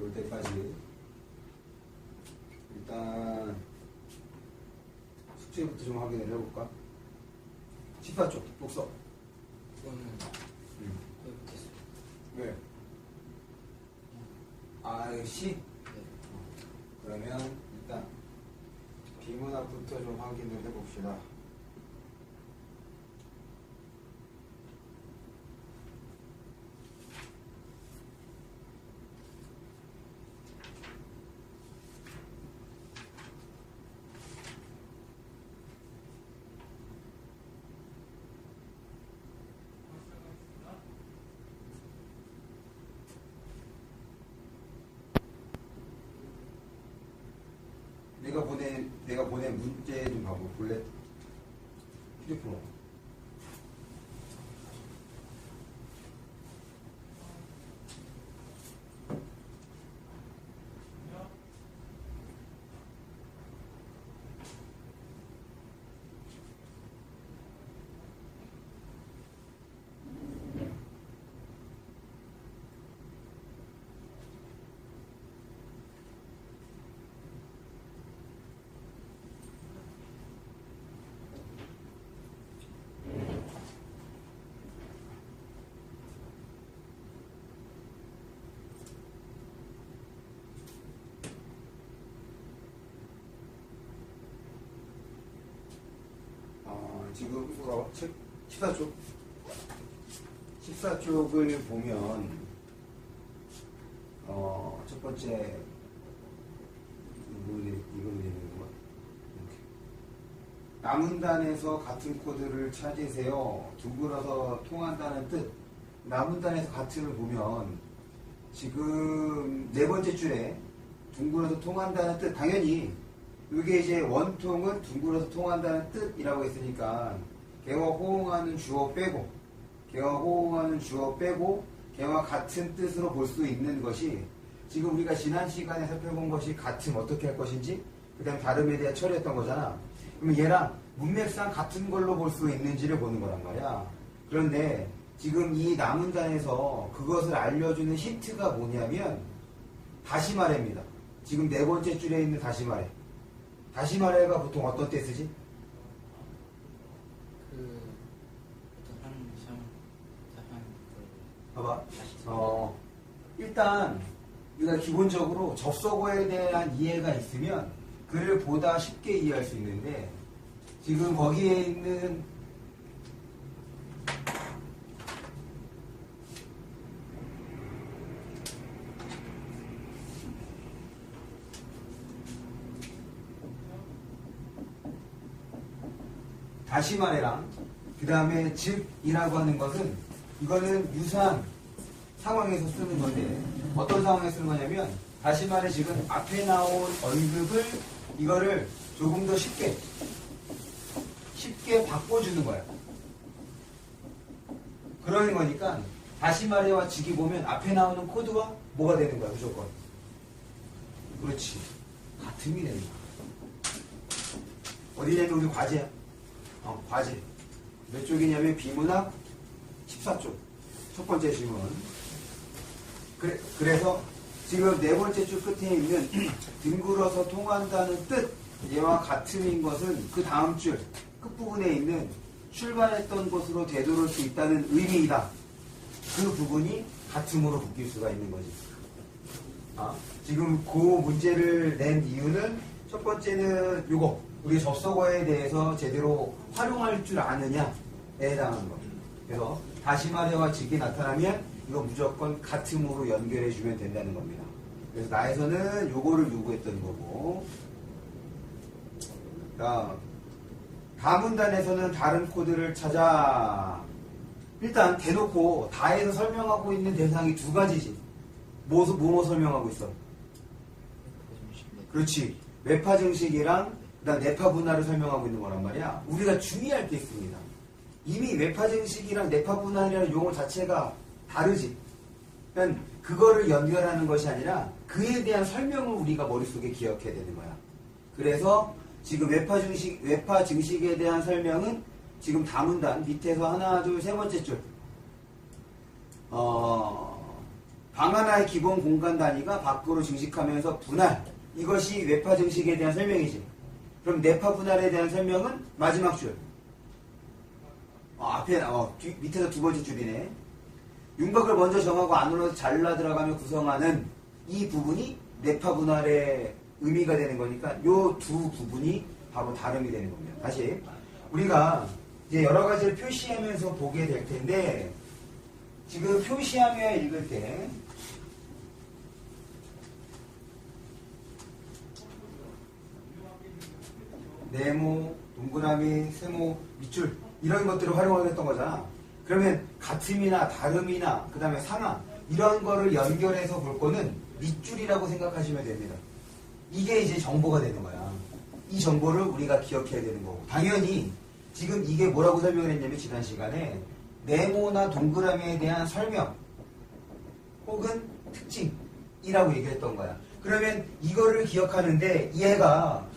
볼 때까지 일단 숙제부터 좀 확인을 해볼까? 14쪽 독서. 이거는 거의 못했어요. 왜? 아, 시? 네. 그러면 일단 비문학부터 좀 확인을 해봅시다. 내가 보낸 문제 좀 봐봐 볼래? 휴대폰. 지금 14쪽 14쪽을 보면 첫 번째 이걸로 되는 거 남은 단에서 같은 코드를 찾으세요. 둥글어서 통한다는 뜻. 남은 단에서 같은을 보면 지금 네 번째 줄에 둥글어서 통한다는 뜻, 당연히 이게 이제 원통은 둥글어서 통한다는 뜻이라고 했으니까 걔와 호응하는 주어 빼고 걔와 같은 뜻으로 볼 수 있는 것이 지금 우리가 지난 시간에 살펴본 것이 같음 어떻게 할 것인지 그 다음에 다름에 대해 처리했던 거잖아. 그러면 얘랑 문맥상 같은 걸로 볼 수 있는지를 보는 거란 말이야. 그런데 지금 이 남은 단에서 그것을 알려주는 힌트가 뭐냐면 다시 말해입니다. 지금 네 번째 줄에 있는 다시 말해. 다시 말해가 보통 어떤 때 쓰지? 봐봐. 일단 우리가 기본적으로 접속어에 대한 이해가 있으면 글을 보다 쉽게 이해할 수 있는데 지금 거기에 있는 다시 말해랑 그 다음에 즉이라고 하는 것은 이거는 유사한 상황에서 쓰는 건데 어떤 상황에서 쓰는 거냐면 다시 말해 지금 앞에 나온 언급을 이거를 조금 더 쉽게 바꿔주는 거야. 그러는 거니까 다시 말해와 즉이 보면 앞에 나오는 코드가 뭐가 되는 거야 무조건. 그렇지. 같음이 되는 거야. 어디냐면 우리 과제야. 과제. 몇 쪽이냐면 비문학 14쪽. 첫 번째 질문. 그래서 지금 네 번째 줄 끝에 있는 둥글어서 통한다는 뜻, 얘와 같음인 것은 그 다음 줄 끝부분에 있는 출발했던 곳으로 되돌을 수 있다는 의미이다. 그 부분이 같음으로 묶일 수가 있는 거지. 지금 그 문제를 낸 이유는 첫 번째는 요거. 우리 접속어에 대해서 제대로 활용할 줄 아느냐에 해당하는 겁니다. 그래서 다시 말해와 즉이 나타나면 이거 무조건 같음으로 연결해 주면 된다는 겁니다. 그래서 나에서는 요거를 요구했던 거고, 다문단에서는 다른 코드를 찾아. 일단 대놓고 다에서 설명하고 있는 대상이 두 가지지. 뭐 설명하고 있어? 그렇지. 외파 증식이랑 그다음 내파 분할을 설명하고 있는 거란 말이야. 우리가 주의할 게 있습니다. 이미 외파 증식이랑 내파 분할이라는 용어 자체가 다르지. 그러니까 그거를 연결하는 것이 아니라 그에 대한 설명을 우리가 머릿속에 기억해야 되는 거야. 그래서 지금 외파 증식에 대한 설명은 지금 다문단 밑에서 하나, 둘, 세 번째 줄 방 하나의 기본 공간 단위가 밖으로 증식하면서 분할. 이것이 외파 증식에 대한 설명이지. 그럼 내파 분할에 대한 설명은 마지막 줄. 밑에서 두 번째 줄이네. 윤곽을 먼저 정하고 안으로 잘라 들어가며 구성하는 이 부분이 내파 분할의 의미가 되는 거니까 요 두 부분이 바로 다름이 되는 겁니다. 다시 우리가 이제 여러 가지를 표시하면서 보게 될 텐데 지금 표시하며 읽을 때 네모, 동그라미, 세모, 밑줄 이런 것들을 활용하겠던 거잖아. 그러면 같음이나 다름이나 그 다음에 상하 이런 거를 연결해서 볼 거는 밑줄이라고 생각하시면 됩니다. 이게 이제 정보가 되는 거야. 이 정보를 우리가 기억해야 되는 거고 당연히 지금 이게 뭐라고 설명을 했냐면 지난 시간에 네모나 동그라미에 대한 설명 혹은 특징이라고 얘기했던 거야. 그러면 이거를 기억하는데 얘가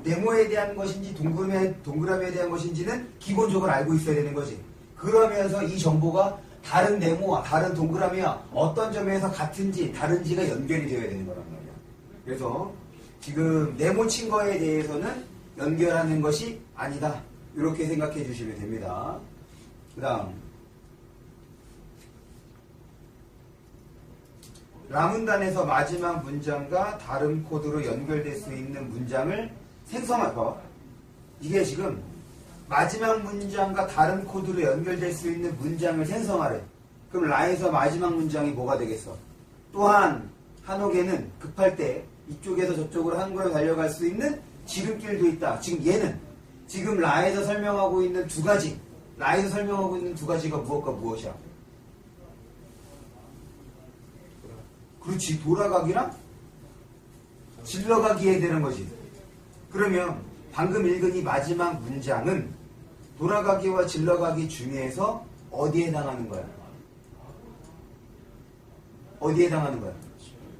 네모에 대한 것인지 동그라미에 대한 것인지는 기본적으로 알고 있어야 되는 거지. 그러면서 이 정보가 다른 네모와 다른 동그라미와 어떤 점에서 같은지 다른지가 연결이 되어야 되는 거란 말이야. 그래서 지금 네모 친 거에 대해서는 연결하는 것이 아니다. 이렇게 생각해 주시면 됩니다. 그 다음 라문단에서 마지막 문장과 다른 코드로 연결될 수 있는 문장을 생성할 것. 이게 지금 마지막 문장과 다른 코드로 연결될 수 있는 문장을 생성하래. 그럼 라에서 마지막 문장이 뭐가 되겠어? 또한 한옥에는 급할 때 이쪽에서 저쪽으로 한 걸음 달려갈 수 있는 지름길도 있다. 지금 얘는 지금 라에서 설명하고 있는 두 가지 라에서 설명하고 있는 두 가지가 무엇과 무엇이야? 그렇지. 돌아가기랑 질러가기 해야 되는 거지. 그러면 방금 읽은 이 마지막 문장은 돌아가기와 질러가기 중에서 어디에 해당하는 거야? 어디에 해당하는 거야?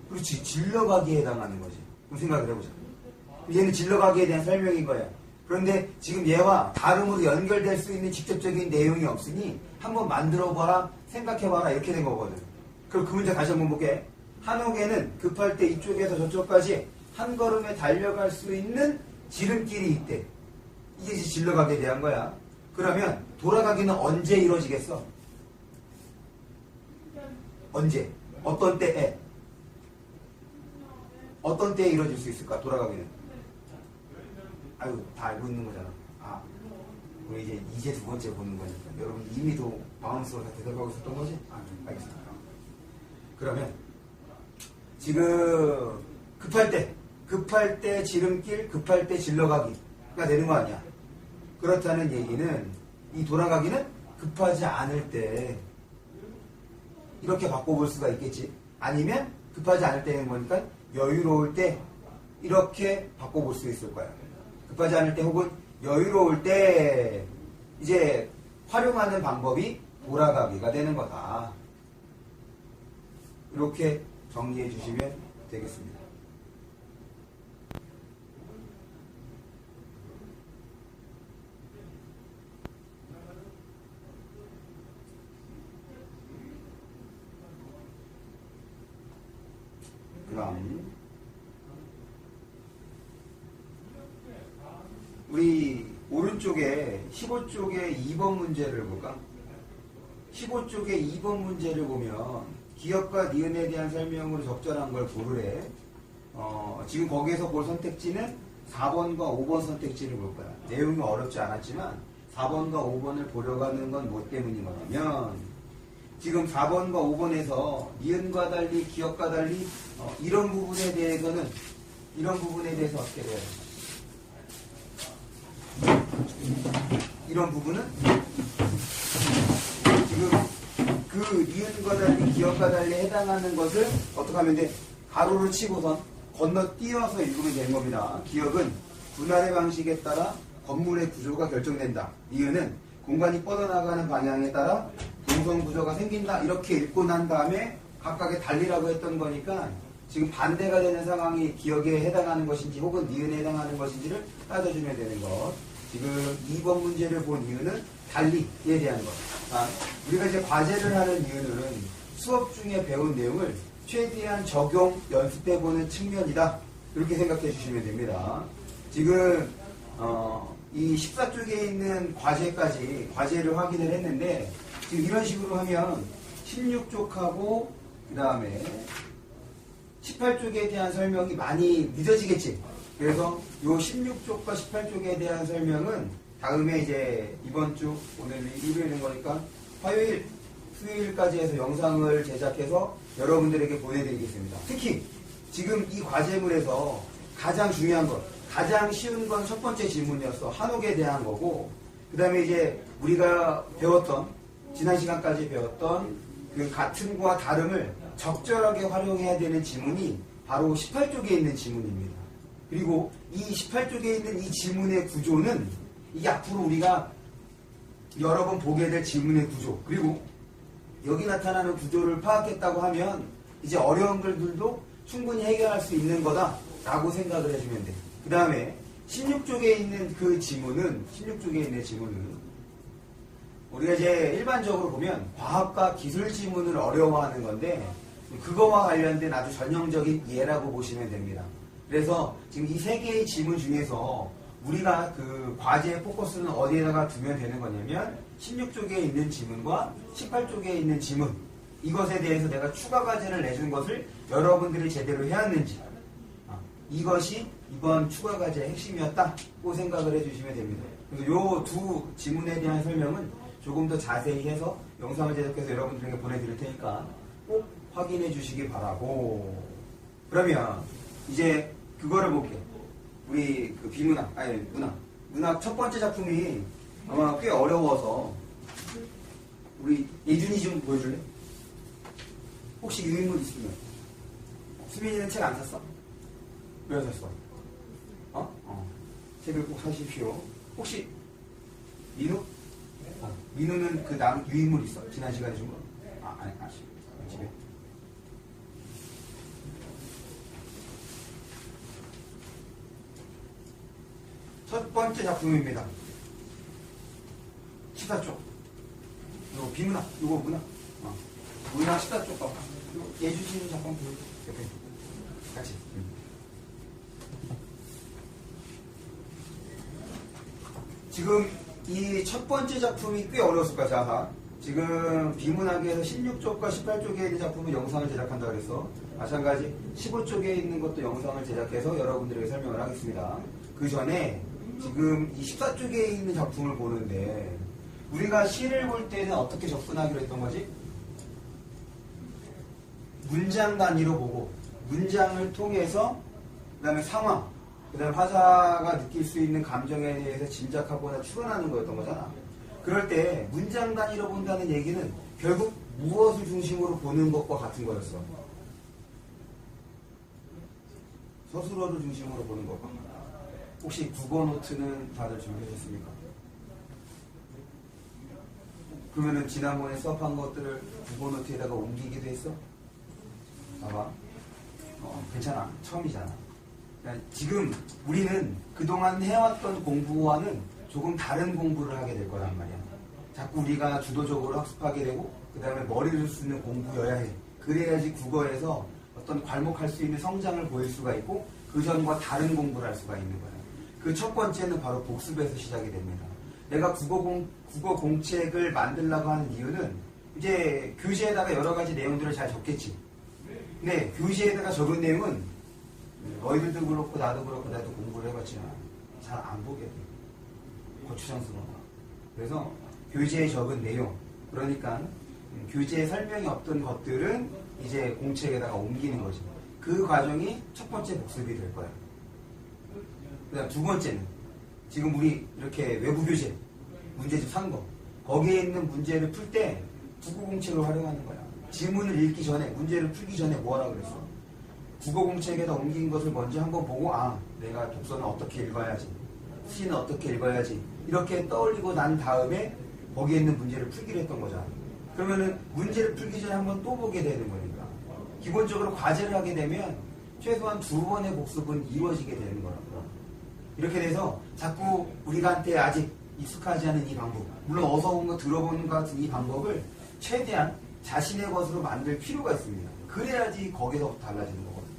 그렇지. 질러가기에 해당하는 거지. 그럼 생각을 해보자. 얘는 질러가기에 대한 설명인 거야. 그런데 지금 얘와 다름으로 연결될 수 있는 직접적인 내용이 없으니 한번 만들어봐라, 생각해봐라 이렇게 된 거거든. 그럼 그 문제 다시 한번 볼게. 한옥에는 급할 때 이쪽에서 저쪽까지 한 걸음에 달려갈 수 있는 지름길이 있대. 이게 이제 질러가기에 대한 거야. 그러면 돌아가기는 언제 이루어지겠어? 언제? 어떤 때에? 어떤 때에 이루어질 수 있을까? 돌아가기는. 아유, 다 알고 있는 거잖아. 우리 이제 두 번째 보는 거니까. 여러분 이미도 마음속으로 다 대답하고 있었던 거지? 알겠습니다. 그러면 지금 급할 때 지름길, 급할 때 질러가기가 되는 거 아니야. 그렇다는 얘기는 이 돌아가기는 급하지 않을 때 이렇게 바꿔볼 수가 있겠지. 아니면 급하지 않을 때는 뭐니까 여유로울 때 이렇게 바꿔볼 수 있을 거야. 급하지 않을 때 혹은 여유로울 때 이제 활용하는 방법이 돌아가기가 되는 거다. 이렇게 정리해 주시면 되겠습니다. 그럼 우리 오른쪽에 15쪽에 2번 문제를 볼까? 15쪽에 2번 문제를 보면 기업과 니은에 대한 설명으로 적절한 걸 고르래. 지금 거기에서 볼 선택지는 4번과 5번 선택지를 볼 거야. 내용이 어렵지 않았지만 4번과 5번을 보려고 하는 건 뭐 때문인 거냐면 지금 4번과 5번에서 니은과 달리 기업과 달리 이런 부분에 대해서 어떻게 돼야 돼? 이런 부분은 지금 그 니은과 달리 기업과 달리 해당하는 것을 어떻게 하면 돼? 가로를 치고선 건너뛰어서 읽으면 되는 겁니다. 기업은 분할의 방식에 따라 건물의 구조가 결정된다. 니은은 공간이 뻗어나가는 방향에 따라 동선 구조가 생긴다. 이렇게 읽고 난 다음에 각각의 달리라고 했던 거니까 지금 반대가 되는 상황이 기억에 해당하는 것인지 혹은 니은에 해당하는 것인지를 따져주면 되는 것. 지금 2번 문제를 본 이유는 달리에 대한 것. 우리가 이제 과제를 하는 이유는 수업 중에 배운 내용을 최대한 적용, 연습해보는 측면이다. 이렇게 생각해 주시면 됩니다. 지금 이 14쪽에 있는 과제까지 과제를 확인을 했는데 지금 이런 식으로 하면 16쪽하고 그 다음에 18쪽에 대한 설명이 많이 늦어지겠지. 그래서 요 16쪽과 18쪽에 대한 설명은 다음에 이제 이번 주 오늘 일요일인 거니까 화요일, 수요일까지 해서 영상을 제작해서 여러분들에게 보내드리겠습니다. 특히 지금 이 과제물에서 가장 중요한 것, 가장 쉬운 건 첫 번째 질문이었어. 한옥에 대한 거고, 그 다음에 이제 우리가 배웠던, 지난 시간까지 배웠던 그 같음과 다름을 적절하게 활용해야 되는 지문이 바로 18쪽에 있는 지문입니다. 그리고 이 18쪽에 있는 이 지문의 구조는 이게 앞으로 우리가 여러 번 보게 될 지문의 구조, 그리고 여기 나타나는 구조를 파악했다고 하면 이제 어려운 글들도 충분히 해결할 수 있는 거다라고 생각을 해주면 돼. 그 다음에 16쪽에 있는 그 지문은, 16쪽에 있는 지문은 우리가 이제 일반적으로 보면 과학과 기술 지문을 어려워하는 건데 그거와 관련된 아주 전형적인 예라고 보시면 됩니다. 그래서 지금 이 세 개의 지문 중에서 우리가 그 과제의 포커스는 어디에다가 두면 되는 거냐면 16쪽에 있는 지문과 18쪽에 있는 지문, 이것에 대해서 내가 추가 과제를 내준 것을 여러분들이 제대로 해왔는지, 이것이 이번 추가 과제의 핵심이었다고 생각을 해주시면 됩니다. 그래서 요 두 지문에 대한 설명은 조금 더 자세히 해서 영상을 제작해서 여러분들에게 보내드릴 테니까 꼭 확인해 주시기 바라고. 그러면 이제 그거를 볼게요. 우리 그 비문학, 아니 문학 첫 번째 작품이 아마 꽤 어려워서 우리 예준이 좀 보여줄래? 혹시 유인물 있으면. 수민이는 책 안 샀어? 왜 안 샀어? 책을 꼭 사십시오. 혹시 민우? 민우는 그 유인물 있어? 지난 시간에 준 거? 아니, 집에. 첫 번째 작품입니다. 14쪽. 이거 비문학, 이거 문학. 문학 14쪽 봐봐. 예주신 작품 보여줘. 옆에. 같이. 지금 이 첫 번째 작품이 꽤 어려웠을 거야. 자, 지금 비문학에서 16쪽과 18쪽에 있는 작품은 영상을 제작한다 그래서 마찬가지 15쪽에 있는 것도 영상을 제작해서 여러분들에게 설명을 하겠습니다. 그 전에 지금 이 14쪽에 있는 작품을 보는데 우리가 시를 볼 때는 어떻게 접근하기로 했던 거지? 문장 단위로 보고 문장을 통해서 그 다음에 상황, 그 다음에 화자가 느낄 수 있는 감정에 대해서 짐작하거나 추론하는 거였던 거잖아. 그럴 때 문장 단위로 본다는 얘기는 결국 무엇을 중심으로 보는 것과 같은 거였어. 서술어를 중심으로 보는 것과. 혹시 국어 노트는 다들 준비하셨습니까? 그러면은 지난번에 수업한 것들을 국어 노트에다가 옮기기도 했어? 봐봐. 괜찮아. 처음이잖아. 그러니까 지금 우리는 그동안 해왔던 공부와는 조금 다른 공부를 하게 될 거란 말이야. 자꾸 우리가 주도적으로 학습하게 되고 그 다음에 머리를 쓰는 공부여야 해. 그래야지 국어에서 어떤 괄목할 수 있는 성장을 보일 수가 있고 그 전과 다른 공부를 할 수가 있는 거야. 그 첫 번째는 바로 복습에서 시작이 됩니다. 내가 국어 공책을 만들려고 하는 이유는 이제 교재에다가 여러 가지 내용들을 잘 적겠지. 근데 교재에다가 적은 내용은 너희들도 그렇고 나도 공부를 해봤지만 잘 안 보게 돼. 고추장스러워. 그래서 교재에 적은 내용, 그러니까 교재에 설명이 없던 것들은 이제 공책에다가 옮기는 거지. 그 과정이 첫 번째 복습이 될 거야. 그 다음 두 번째는 지금 우리 이렇게 외부 교재 문제집 산 거, 거기에 있는 문제를 풀 때 국어공책을 활용하는 거야. 지문을 읽기 전에, 문제를 풀기 전에 뭐 하라고 그랬어? 국어공책에다 옮긴 것을 먼저 한번 보고, 내가 독서는 어떻게 읽어야지, 시는 어떻게 읽어야지, 이렇게 떠올리고 난 다음에 거기에 있는 문제를 풀기로 했던 거잖아. 그러면은 문제를 풀기 전에 한번 또 보게 되는 거니까. 기본적으로 과제를 하게 되면 최소한 2번의 복습은 이루어지게 되는 거라고. 이렇게 돼서 자꾸 우리한테 아직 익숙하지 않은 이 방법, 물론 어서 온 거 들어보는 것 같은 이 방법을 최대한 자신의 것으로 만들 필요가 있습니다. 그래야지 거기서부터 달라지는 거거든요.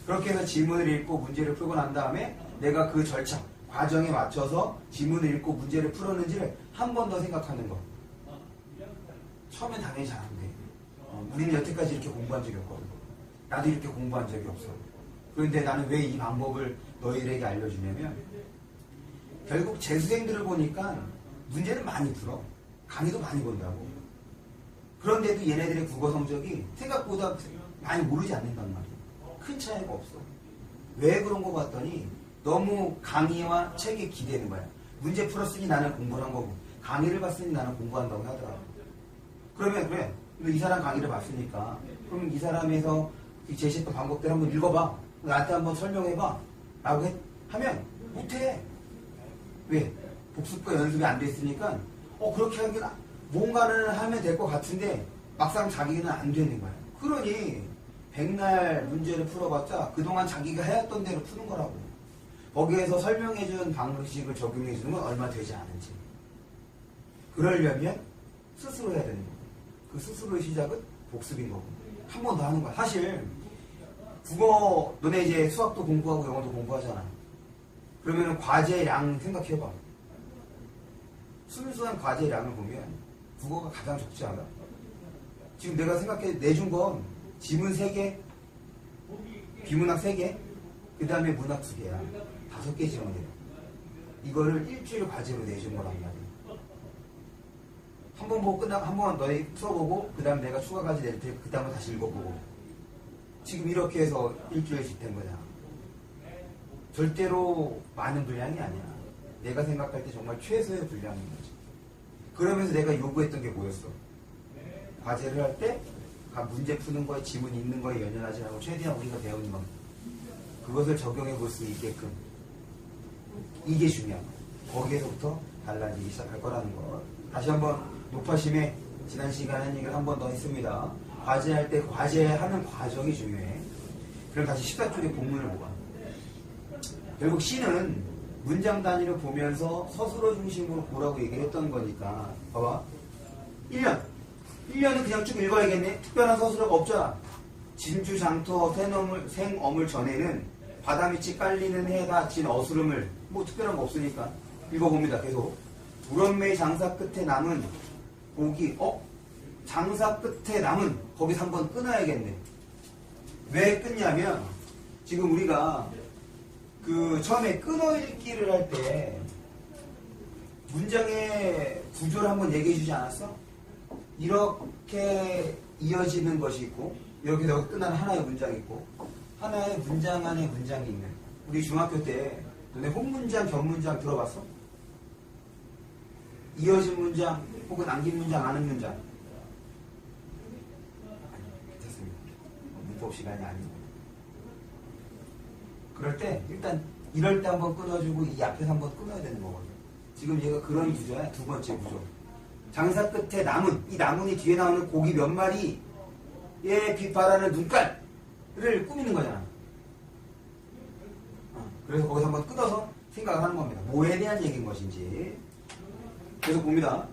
그렇게 해서 지문을 읽고 문제를 풀고 난 다음에 내가 그 절차, 과정에 맞춰서 지문을 읽고 문제를 풀었는지를 한 번 더 생각하는 거. 처음엔 당연히 잘 안 돼. 우리는 여태까지 이렇게 공부한 적이 없거든. 나도 이렇게 공부한 적이 없어. 그런데 나는 왜 이 방법을 너희들에게 알려주냐면 결국 재수생들을 보니까 문제는 많이 풀어. 강의도 많이 본다고. 그런데도 얘네들의 국어 성적이 생각보다 많이 오르지 않는단 말이야. 큰 차이가 없어. 왜 그런 거 봤더니 너무 강의와 책에 기대는 거야. 문제 풀었으니 나는 공부를 한 거고 강의를 봤으니 나는 공부한다고 하더라고. 그러면 그래. 이 사람 강의를 봤으니까 그럼 이 사람에서 제시했던 방법대로 한번 읽어봐. 나한테 한번 설명해봐. 라고 하면 못해. 왜? 복습과 연습이 안 됐으니까 그렇게 하긴 뭔가는 하면 될 것 같은데 막상 자기는 안 되는 거야. 그러니 백날 문제를 풀어봤자 그동안 자기가 해왔던 대로 푸는 거라고. 거기에서 설명해준 방식을 적용해주는 건 얼마 되지 않은지. 그러려면 스스로 해야 되는 거고 그 스스로의 시작은 복습인 거고 한 번 더 하는 거야. 사실 국어 너네 이제 수학도 공부하고 영어도 공부하잖아. 그러면 과제량 생각해봐. 순수한 과제량을 보면 국어가 가장 적지 않아? 지금 내가 생각해 내준 건 지문 3개, 비문학 3개, 그 다음에 문학 2개야. 5개 지문이야. 이거를 일주일 과제로 내준 거란 말이야. 한 번 보고 끝나고 한 번 너희 풀어보고 그 다음 내가 추가 과제 낼 테니까 그 다음에 다시 읽어보고 지금 이렇게 해서 일주일씩 된 거야. 절대로 많은 분량이 아니야. 내가 생각할 때 정말 최소의 분량인 거지. 그러면서 내가 요구했던 게 뭐였어? 과제를 할 때 문제 푸는 거에 지문 읽는 거에 연연하지 않고 최대한 우리가 배우는 것 그것을 적용해 볼 수 있게끔 이게 중요한 거. 거기에서부터 달라지기 시작할 거라는 거. 다시 한번 높아심에 지난 시간에 한 얘기를 한 번 더 했습니다. 과제할 때 과제하는 과정이 중요해. 그럼 다시 14쪽의 본문을 보아. 결국 시는 문장 단위를 보면서 서술어 중심으로 보라고 얘기를 했던 거니까 봐봐. 1년은 그냥 쭉 읽어야겠네. 특별한 서술어가 없잖아. 진주 장터 생어물 전에는 바다 밑이 깔리는 해가 진 어스름을 뭐 특별한 거 없으니까 읽어봅니다. 계속. 우런매의 장사 끝에 남은 고기 장사 끝에 남은 거기서 한번 끊어야겠네. 왜 끊냐면 지금 우리가 처음에 끊어읽기를 할 때 문장의 구조를 한번 얘기해 주지 않았어? 이렇게 이어지는 것이 있고 이렇게 여기 끝나는 하나의 문장이 있고 하나의 문장 안에 문장이 있는. 우리 중학교 때 너네 혼문장, 견문장 들어봤어? 이어진 문장 혹은 남긴 문장, 아는 문장. 됐습니다. 문법 시간이 아니고. 그럴 때 일단 이럴 때 한번 끊어주고 이 앞에서 한번 끊어야 되는 거거든. 지금 얘가 그런 구조야. 두 번째 구조. 장사 끝에 남은 이 나문이 뒤에 나오는 고기 몇 마리에 빛바라는 눈깔을 꾸미는 거잖아. 그래서 거기서 한번 끊어서 생각을 하는 겁니다. 뭐에 대한 얘기인 것인지. 계속 봅니다.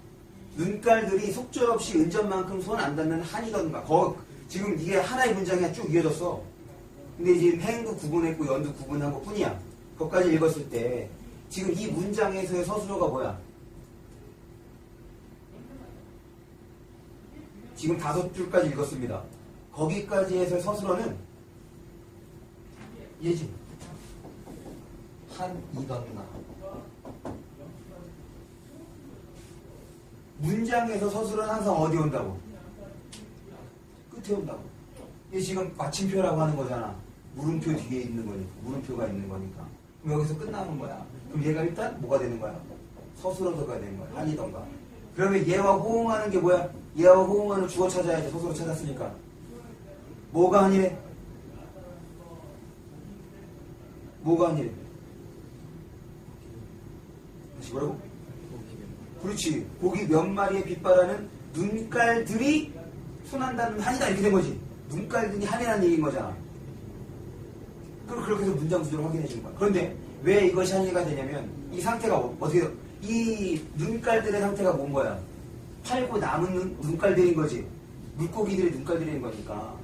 눈깔들이 속절없이 은전만큼 손 안 닿는 한이던가. 지금 이게 하나의 문장이 쭉 이어졌어. 근데 이제 행도 구분했고 연도 구분한 것 뿐이야. 그것까지 읽었을 때 지금 이 문장에서의 서술어가 뭐야? 지금 5줄까지 읽었습니다. 거기까지 해서의 서술어는 예지. 한이던가. 문장에서 서술은 항상 어디 온다고? 끝에 온다고. 이게 지금 마침표라고 하는 거잖아. 물음표 뒤에 있는 거니까. 물음표가 있는 거니까. 그럼 여기서 끝나는 거야. 그럼 얘가 일단 뭐가 되는 거야? 서술어가 되는 거야. 한이던가. 그러면 얘와 호응하는 게 뭐야? 얘와 호응하는 주어 찾아야지. 서술어 찾았으니까. 뭐가 아니래? 뭐가 아니래? 다시 뭐라고? 그렇지. 고기 몇 마리에 빛바라는 눈깔들이 순한다는 한이다 이렇게 된 거지. 눈깔들이 한이라는 얘기인 거잖아. 그럼 그렇게 해서 문장 구조를 확인해 주는 거야. 그런데 왜 이것이 한이가 되냐면 이 상태가 어떻게 이 눈깔들의 상태가 뭔 거야? 팔고 남은 눈깔들인 거지. 물고기들의 눈깔들인 거니까.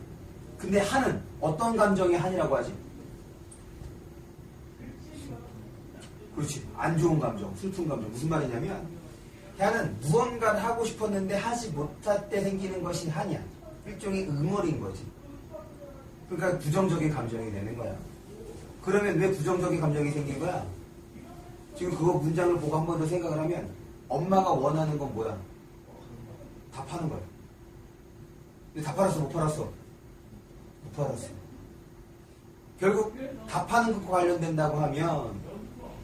근데 한은 어떤 감정이 한이라고 하지? 그렇지. 안 좋은 감정, 슬픈 감정. 무슨 말이냐면 한은 무언가를 하고 싶었는데 하지 못할 때 생기는 것이 한이야. 일종의 응어리인 거지. 그러니까 부정적인 감정이 되는 거야. 그러면 왜 부정적인 감정이 생긴 거야? 지금 그거 문장을 보고 한 번 더 생각을 하면 엄마가 원하는 건 뭐야? 다 파는 거야. 근데 다 팔았어? 못 팔았어? 못 팔았어. 결국 다 파는 것과 관련된다고 하면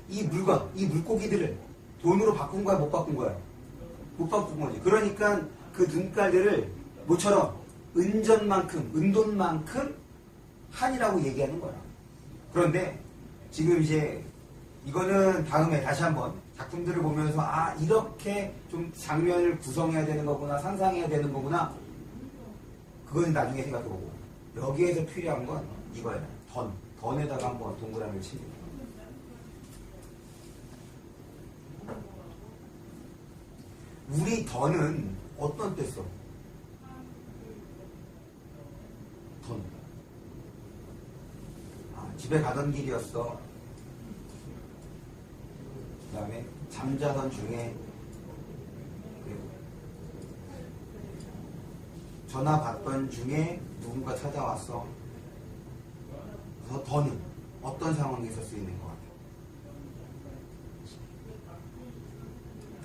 이 물건, 이 물고기들을 돈으로 바꾼 거야? 못 바꾼 거야? 못 바꾼 거지. 그러니까 그 눈깔들을 뭐처럼 은전만큼, 은돈만큼 한이라고 얘기하는 거야. 그런데 지금 이제 이거는 다음에 다시 한번 작품들을 보면서 아 이렇게 좀 장면을 구성해야 되는 거구나, 상상해야 되는 거구나, 그거는 나중에 생각해보고 여기에서 필요한 건 이거야. 던에다가 한번 동그라미를 치는 거야. 우리 던은 어떤 때 써? 던. 집에 가던 길이었어. 그 다음에 잠자던 중에 전화 받던 중에 누군가 찾아왔어. 그래서 더는 어떤 상황에서 쓰이는 것 같아?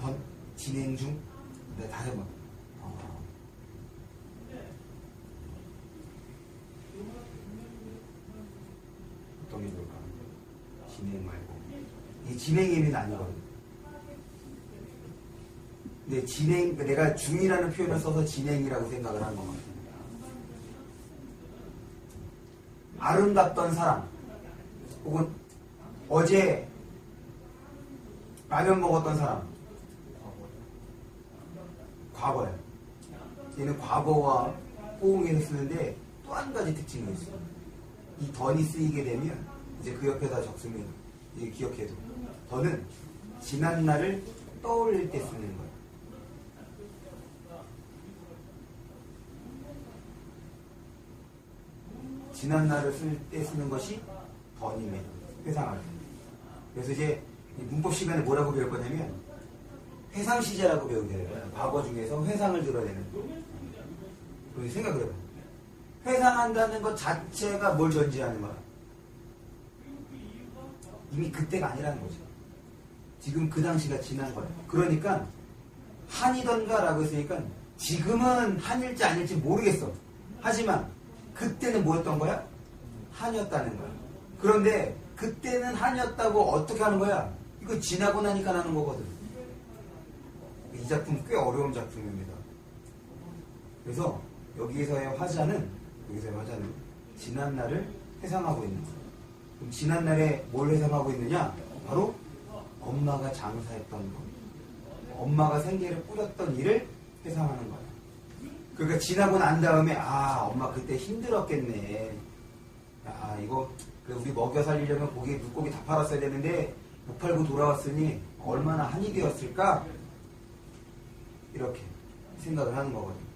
던? 진행 중? 네, 다른 번. 어떤 게 좋을까? 진행 말고. 이게 진행 의미는 아니거든. 근데 진행, 내가 중이라는 표현을 써서 진행이라고 생각을 하는 것 같아. 아름답던 사람, 혹은 어제 라면 먹었던 사람, 과거야. 얘는 과거와 호응해서 쓰는데 또 한 가지 특징이 있어. 이 던이 쓰이게 되면 이제 그 옆에다 적으면 이제 기억해도 던은 지난 날을 떠올릴 때 쓰는 거야. 지난 날을 쓸 때 쓰는 것이 던이네. 회상할 때. 그래서 이제 문법 시간에 뭐라고 배울 거냐면 회상 시제라고 배우게 돼요. 과거 중에서 회상을 들어내는. 그래서 생각을 해봐. 회상한다는 것 자체가 뭘 전제하는 거야? 이미 그때가 아니라는 거죠. 지금 그 당시가 지난 거야. 그러니까 한이던가라고 했으니까 지금은 한일지 아닐지 모르겠어. 하지만 그때는 뭐였던 거야? 한이었다는 거야. 그런데 그때는 한이었다고 어떻게 하는 거야? 이거 지나고 나니까 하는 거거든. 이 작품 꽤 어려운 작품입니다. 그래서 여기서의 화자는 지난 날을 회상하고 있는 거야. 그럼 지난 날에 뭘 회상하고 있느냐? 바로 엄마가 장사했던 것, 엄마가 생계를 꾸렸던 일을 회상하는 거야. 그러니까 지나고 난 다음에 아 엄마 그때 힘들었겠네. 아 이거 우리 먹여 살리려면 물고기 다 팔았어야 되는데 못 팔고 돌아왔으니 얼마나 한이 되었을까? 이렇게 생각을 하는 거거든요.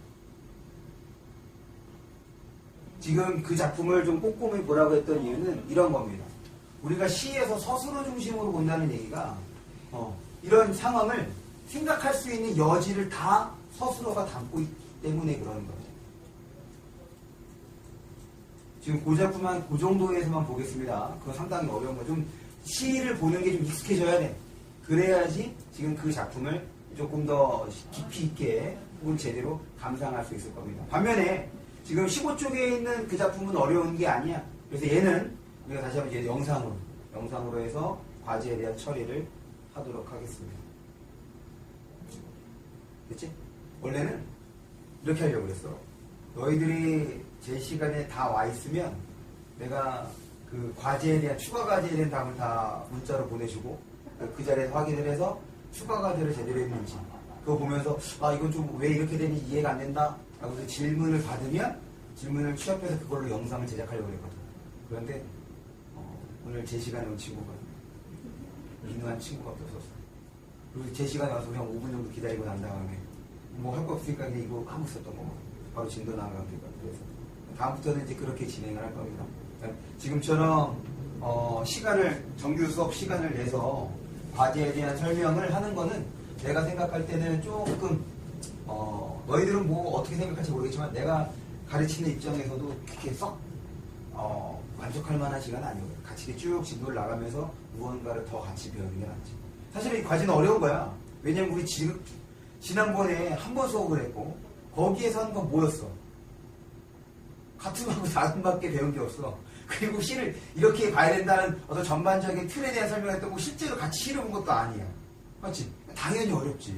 지금 그 작품을 좀 꼼꼼히 보라고 했던 이유는 이런 겁니다. 우리가 시에서 서술어 중심으로 본다는 얘기가 이런 상황을 생각할 수 있는 여지를 다 서술어가 담고 있기 때문에 그런 거죠. 지금 그 작품만 그 정도에서만 보겠습니다. 그거 상당히 어려운 거. 좀 시를 보는 게 좀 익숙해져야 돼. 그래야지 지금 그 작품을 조금 더 깊이 있게 혹은 제대로 감상할 수 있을 겁니다. 반면에 지금 15쪽에 있는 그 작품은 어려운 게 아니야. 그래서 얘는 우리가 다시 한번 이제 영상으로 해서 과제에 대한 처리를 하도록 하겠습니다. 됐지? 원래는 이렇게 하려고 그랬어. 너희들이 제 시간에 다 와 있으면 내가 그 과제에 대한 추가 과제에 대한 답을 다 문자로 보내주고 그 자리에서 확인을 해서 추가 과제를 제대로 했는지 그거 보면서 아 이건 좀 왜 이렇게 되니 이해가 안 된다 라고 해서 질문을 받으면 질문을 취합해서 그걸로 영상을 제작하려고 했거든. 그런데 오늘 제 시간에 온 친구가 민우한 친구가 없었어. 그리고 제 시간에 와서 그냥 5분 정도 기다리고 난 다음에 뭐 할 거 없으니까 그냥 이거 하고 있었던 거거든. 바로 진도 나가게 될 거예요. 그래서 다음부터는 이제 그렇게 진행을 할 겁니다. 지금처럼 시간을 정규 수업 시간을 내서 과제에 대한 설명을 하는 거는 내가 생각할 때는 조금 너희들은 뭐 어떻게 생각할지 모르겠지만 내가 가르치는 입장에서도 그렇게 썩 만족할 만한 시간은 아니에요. 같이 쭉 진도를 나가면서 무언가를 더 같이 배우는 게 낫지. 사실 이 과제는 어려운 거야. 왜냐면 우리 지난번에 한 번 수업을 했고 거기에서 한 건 뭐였어? 같은 거하고 다른 밖에 배운 게 없어. 그리고 시를 이렇게 봐야 된다는 어떤 전반적인 틀에 대한 설명을 했던 거 실제로 같이 시를 본 것도 아니야. 맞지? 당연히 어렵지.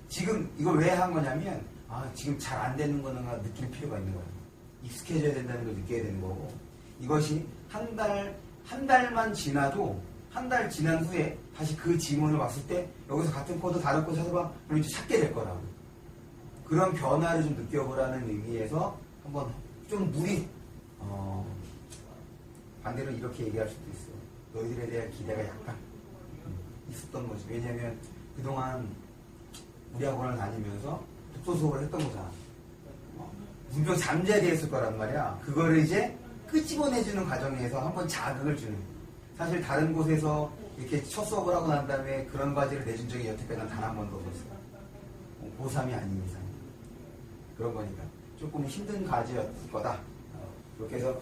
지금 이걸 왜 한 거냐면 지금 잘 안 되는 거는 느낄 필요가 있는 거야. 익숙해져야 된다는 걸 느껴야 되는 거고 이것이 한 달만 지나도 한 달 지난 후에 다시 그 지문을 왔을 때 여기서 같은 코드 다른 코드 찾아봐 그럼 이제 찾게 될 거라고. 그런 변화를 좀 느껴보라는 의미에서 한번 좀 반대로 이렇게 얘기할 수도 있어. 너희들에 대한 기대가 약간 있었던 거지. 왜냐면 그동안 우리 학원을 다니면서 독서 수업을 했던 거잖아. 분명 잠재되어 있을 거란 말이야. 그거를 이제 끄집어내주는 과정에서 한번 자극을 주는. 사실 다른 곳에서 이렇게 첫 수업을 하고 난 다음에 그런 과제를 내준 적이 여태까지 단 한 번도 없었어. 고3이 아닌 이상. 그런 거니까 조금 힘든 과제였을 거다. 그렇게 해서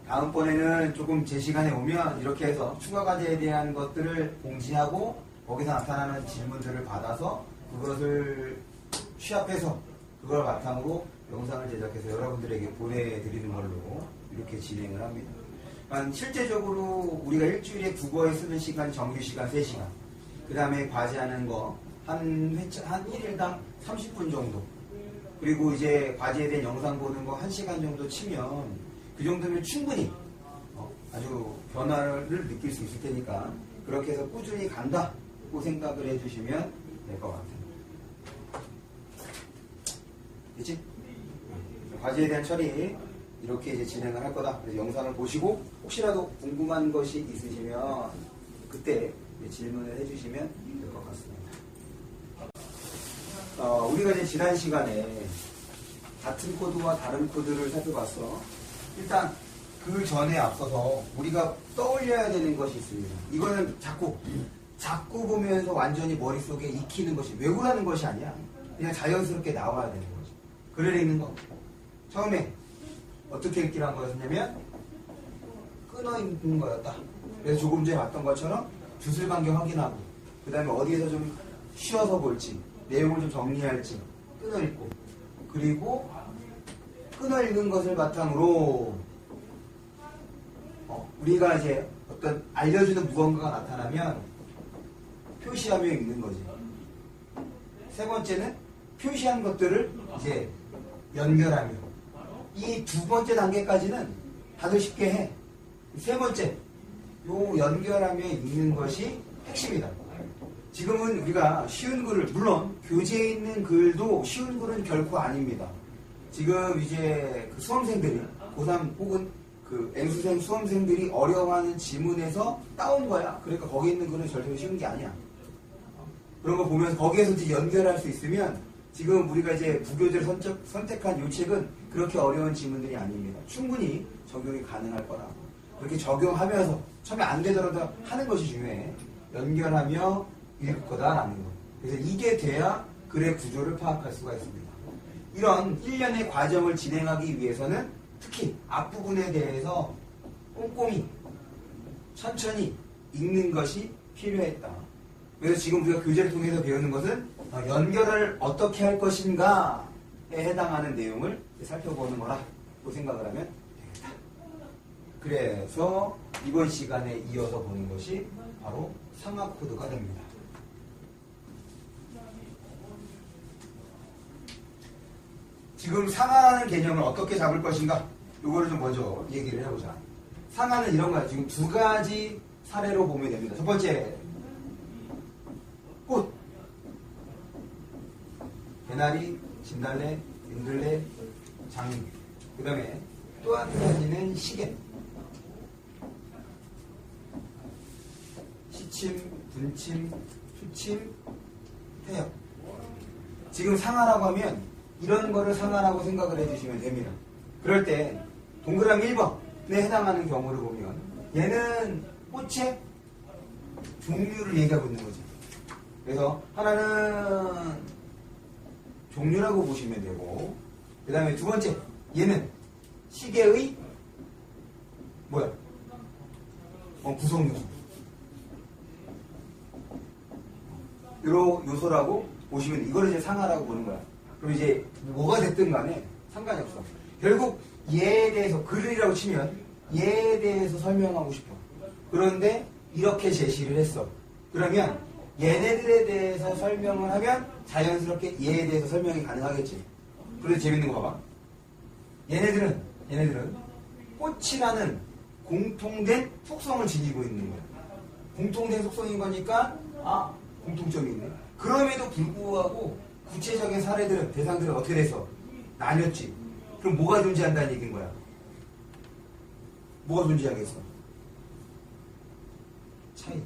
다음번에는 조금 제 시간에 오면 이렇게 해서 추가 과제에 대한 것들을 공지하고 거기서 나타나는 질문들을 받아서 그것을 취합해서 그걸 바탕으로 영상을 제작해서 여러분들에게 보내드리는 걸로 이렇게 진행을 합니다. 실제적으로 우리가 일주일에 국어에 쓰는 시간 정규 시간 3시간 그 다음에 과제하는 거 한 1일당 30분 정도 그리고 이제 과제에 대한 영상 보는 거 1시간 정도 치면 그 정도면 충분히 아주 변화를 느낄 수 있을 테니까 그렇게 해서 꾸준히 간다고 생각을 해주시면 될 것 같아요. 됐지? 과제에 대한 처리 이렇게 이제 진행을 할 거다. 그래서 영상을 보시고 혹시라도 궁금한 것이 있으시면 그때 질문을 해주시면 될 것 같습니다. 우리가 이제 지난 시간에 같은 코드와 다른 코드를 살펴봤어. 일단 그 전에 앞서서 우리가 떠올려야 되는 것이 있습니다. 이거는 자꾸 보면서 완전히 머릿속에 익히는 것이 외우라는 것이 아니야. 그냥 자연스럽게 나와야 되는 거지. 글을 읽는 거. 처음에 어떻게 읽기란 거였냐면 끊어 읽는 거였다. 그래서 조금 전에 봤던 것처럼 주술관계 확인하고 그 다음에 어디에서 좀 쉬어서 볼지 내용을 좀 정리할지 끊어 읽고 그리고 끊어 읽는 것을 바탕으로 우리가 이제 어떤 알려주는 무언가가 나타나면 표시하며 읽는 거지. 세 번째는 표시한 것들을 이제 연결하며 이 두 번째 단계까지는 다들 쉽게 해. 세 번째 요 연결하며 읽는 것이 핵심이다. 지금은 우리가 쉬운 글을 물론 교재에 있는 글도 쉬운 글은 결코 아닙니다. 지금 이제 그 수험생들이 고3 혹은 그 N수생 수험생들이 어려워하는 지문에서 따온 거야. 그러니까 거기 있는 글은 절대로 쉬운 게 아니야. 그런 거 보면서 거기에서 이제 연결할 수 있으면 지금 우리가 이제 부교재를 선택한 이 책은 그렇게 어려운 지문들이 아닙니다. 충분히 적용이 가능할 거라고. 그렇게 적용하면서 처음에 안 되더라도 하는 것이 중요해. 연결하며 읽을 거다라는 거. 그래서 이게 돼야 글의 구조를 파악할 수가 있습니다. 이런 1년의 과정을 진행하기 위해서는 특히 앞부분에 대해서 꼼꼼히 천천히 읽는 것이 필요했다. 그래서 지금 우리가 교재를 통해서 배우는 것은 연결을 어떻게 할 것인가에 해당하는 내용을 살펴보는 거라고 생각을 하면 되겠다. 그래서 이번 시간에 이어서 보는 것이 바로 상하 코드가 됩니다. 지금 상하라는 개념을 어떻게 잡을 것인가? 이거를 좀 먼저 얘기를 해보자. 상하는 이런 거야. 지금 두 가지 사례로 보면 됩니다. 첫 번째, 꽃. 개나리, 진달래, 민들레, 장미. 그 다음에 또 한 가지는 시계. 시침, 분침, 수침, 태엽. 지금 상하라고 하면 이런 거를 상하라고 생각을 해주시면 됩니다. 그럴 때 동그라미 1번에 해당하는 경우를 보면 얘는 꽃의 종류를 얘기하고 있는 거죠. 그래서 하나는 종류라고 보시면 되고, 그 다음에 두 번째 얘는 시계의 뭐야? 구성 요소. 요소라고 보시면 돼. 이거를 이제 상하라고 보는 거야. 그럼 이제 뭐가 됐든 간에 상관이 없어. 결국 얘에 대해서 글이라고 치면 얘에 대해서 설명하고 싶어. 그런데 이렇게 제시를 했어. 그러면 얘네들에 대해서 설명을 하면 자연스럽게 얘에 대해서 설명이 가능하겠지. 그래서 재밌는 거 봐봐. 얘네들은 꽃이라는 공통된 속성을 지니고 있는 거야. 공통된 속성인 거니까 공통점이 있네. 그럼에도 불구하고 구체적인 사례들은 대상들은 어떻게 돼서 나뉘었지. 그럼 뭐가 존재한다는 얘기인 거야? 뭐가 존재하겠어? 차이.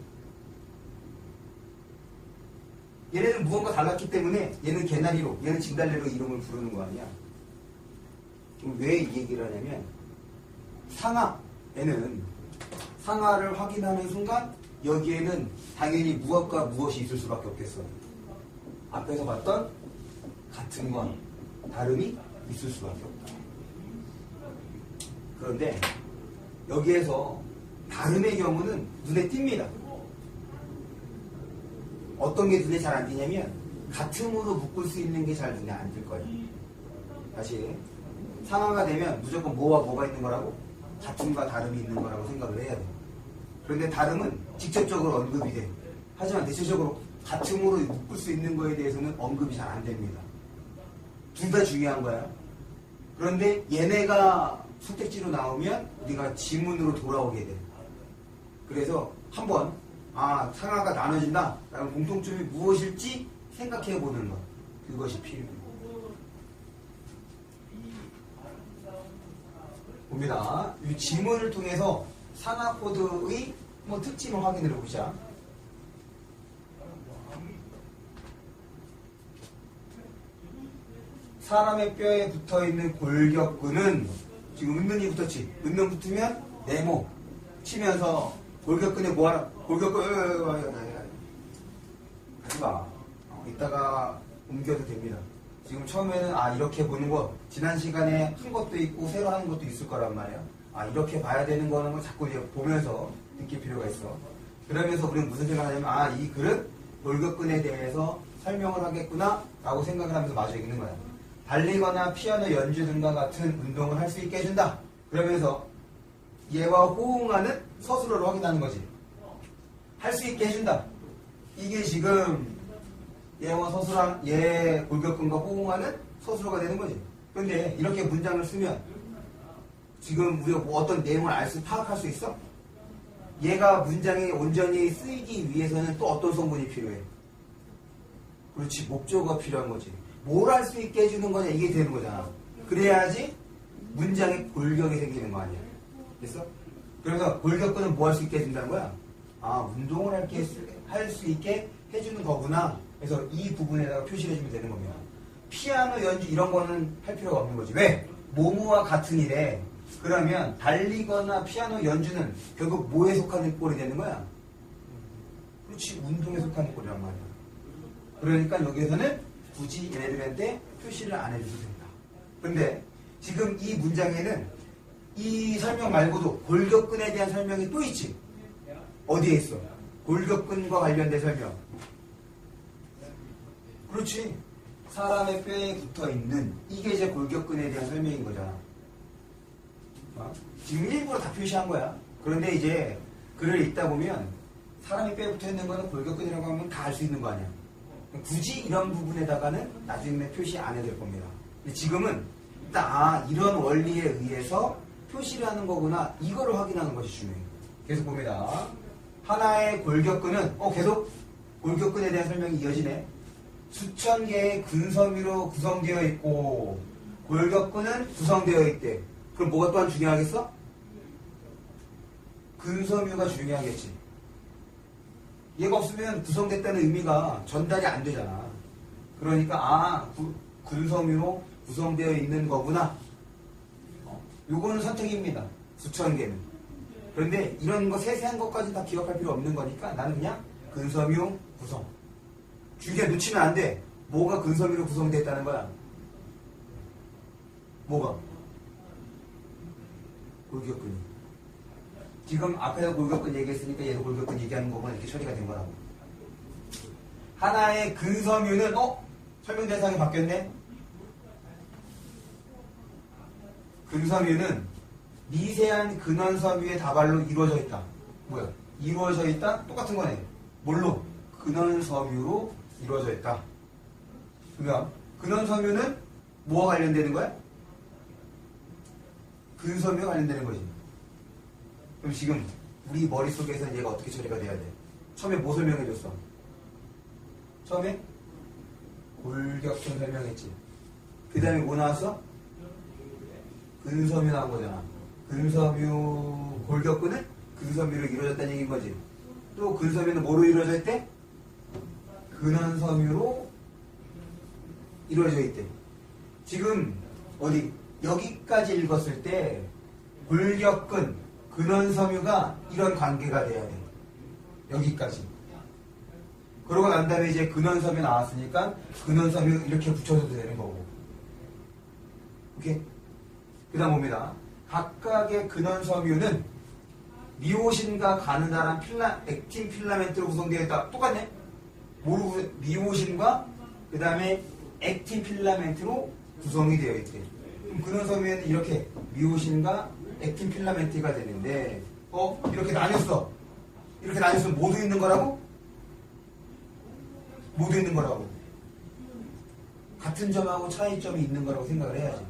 얘네들 무언가 달랐기 때문에 얘는 개나리로, 얘는 진달래로 이름을 부르는 거 아니야. 그럼 왜 이 얘기를 하냐면 상하에는 상하를 확인하는 순간 여기에는 당연히 무엇과 무엇이 있을 수밖에 없겠어. 앞에서 봤던 같음과 다름이 있을 수밖에 없다. 그런데 여기에서 다름의 경우는 눈에 띕니다. 어떤 게 눈에 잘 안 띄냐면 같음으로 묶을 수 있는 게 잘 눈에 안 띌 거예요. 다시 상하가 되면 무조건 뭐와 뭐가 있는 거라고? 같음과 다름이 있는 거라고 생각을 해야 돼요. 그런데 다름은 직접적으로 언급이 돼. 하지만 대체적으로 같음으로 묶을 수 있는 거에 대해서는 언급이 잘 안 됩니다. 둘 다 중요한 거야. 그런데 얘네가 선택지로 나오면 우리가 지문으로 돌아오게 돼. 그래서 한번 상하가 나눠진다 라는 공통점이 무엇일지 생각해 보는 것, 그것이 필요해요. 봅니다. 이 지문을 통해서 상하 코드의 특징을 확인해 보자. 사람의 뼈에 붙어있는 골격근은 지금 은근히 붙었지. 은근 붙으면 네모 치면서 골격근에 뭐하라? 골격근 하지마. 이따가 옮겨도 됩니다. 지금 처음에는 이렇게 보는 거 지난 시간에 한 것도 있고 새로 하는 것도 있을 거란 말이야. 이렇게 봐야 되는 거는 자꾸 이제 보면서 느낄 필요가 있어. 그러면서 우리는 무슨 생각을 하냐면 이 글은 골격근에 대해서 설명을 하겠구나 라고 생각을 하면서 마주 읽는 거야. 달리거나 피아노 연주 등과 같은 운동을 할 수 있게 해준다. 그러면서 얘와 호응하는 서술어를 확인하는 거지. 할 수 있게 해준다. 이게 지금 얘와 서술한 얘 골격근과 호응하는 서술어가 되는 거지. 그런데 이렇게 문장을 쓰면 지금 우리가 어떤 내용을 파악할 수 있어? 얘가 문장에 온전히 쓰이기 위해서는 또 어떤 성분이 필요해? 그렇지, 목적어가 필요한 거지. 뭘 할 수 있게 해주는 거냐, 이게 되는 거잖아. 그래야지 문장에 골격이 생기는 거 아니야. 됐어? 그래서 골격근은 뭐 할 수 있게 해준다는 거야? 운동을 할 수 있게 해주는 거구나. 그래서 이 부분에다가 표시를 해주면 되는 겁니다. 피아노 연주 이런 거는 할 필요가 없는 거지. 왜? 뭐뭐와 같은 일에. 그러면 달리거나 피아노 연주는 결국 뭐에 속하는 꼴이 되는 거야? 그렇지, 운동에 속하는 꼴이란 말이야. 그러니까 여기에서는 굳이 얘네들한테 표시를 안 해줘도 된다. 근데 지금 이 문장에는 이 설명 말고도 골격근에 대한 설명이 또 있지. 어디에 있어? 골격근과 관련된 설명. 그렇지. 사람의 뼈에 붙어있는 이게 이제 골격근에 대한 설명인 거잖아. 지금 일부러 다 표시한 거야. 그런데 이제 글을 읽다 보면 사람의 뼈에 붙어있는 거는 골격근이라고 하면 다 알 수 있는 거 아니야. 굳이 이런 부분에다가는 나중에 표시 안 해야 될 겁니다. 근데 지금은 일단 이런 원리에 의해서 표시를 하는 거구나, 이거를 확인하는 것이 중요해요. 계속 봅니다. 하나의 골격근은 계속 골격근에 대한 설명이 이어지네. 수천 개의 근섬유로 구성되어 있고 골격근은 구성되어 있대. 그럼 뭐가 또한 중요하겠어? 근섬유가 중요하겠지. 얘가 없으면 구성됐다는 의미가 전달이 안 되잖아. 그러니까 근섬유로 구성되어 있는 거구나. 요거는 선택입니다. 수천 개는. 그런데 이런 거 세세한 것까지 다 기억할 필요 없는 거니까 나는 그냥 근섬유 구성. 줄기에 놓치면 안 돼. 뭐가 근섬유로 구성됐다는 거야? 뭐가? 골격근이. 지금 앞에서 골격근 얘기했으니까 얘도 골격근 얘기하는 거구나. 이렇게 처리가 된 거라고. 하나의 근섬유는 설명 대상이 바뀌었네. 근섬유는 미세한 근원섬유의 다발로 이루어져 있다. 뭐야? 이루어져 있다? 똑같은 거네. 뭘로? 근원섬유로 이루어져 있다. 그러니까 근원섬유는 뭐와 관련되는 거야? 근섬유와 관련되는 거지. 그럼 지금 우리 머릿속에서는 얘가 어떻게 처리가 돼야 돼? 처음에 뭐 설명해줬어? 처음에 골격근 설명했지. 그 다음에 뭐 나왔어? 근섬유 나온 거잖아. 근섬유 골격근은 근섬유로 이루어졌다는 얘기인 거지. 또 근섬유는 뭐로 이루어져 있대? 근원섬유로 이루어져 있대. 지금 어디 여기까지 읽었을 때 골격근, 근원섬유가 이런 관계가 돼야 돼. 여기까지. 그러고 난 다음에 이제 근원섬유 나왔으니까 근원섬유 이렇게 붙여줘도 되는 거고. 오케이? 그 다음 봅니다. 각각의 근원섬유는 미오신과 가느다란 액틴 필라멘트로 구성되어 있다. 똑같네? 미오신과 그 다음에 액틴 필라멘트로 구성이 되어 있대. 그럼 근원섬유에는 이렇게 미오신과 액틴 필라멘트가 되는데 이렇게 나뉘었어. 이렇게 나뉘었으면 모두 있는 거라고? 모두 있는 거라고. 같은 점하고 차이점이 있는 거라고 생각을 해야지.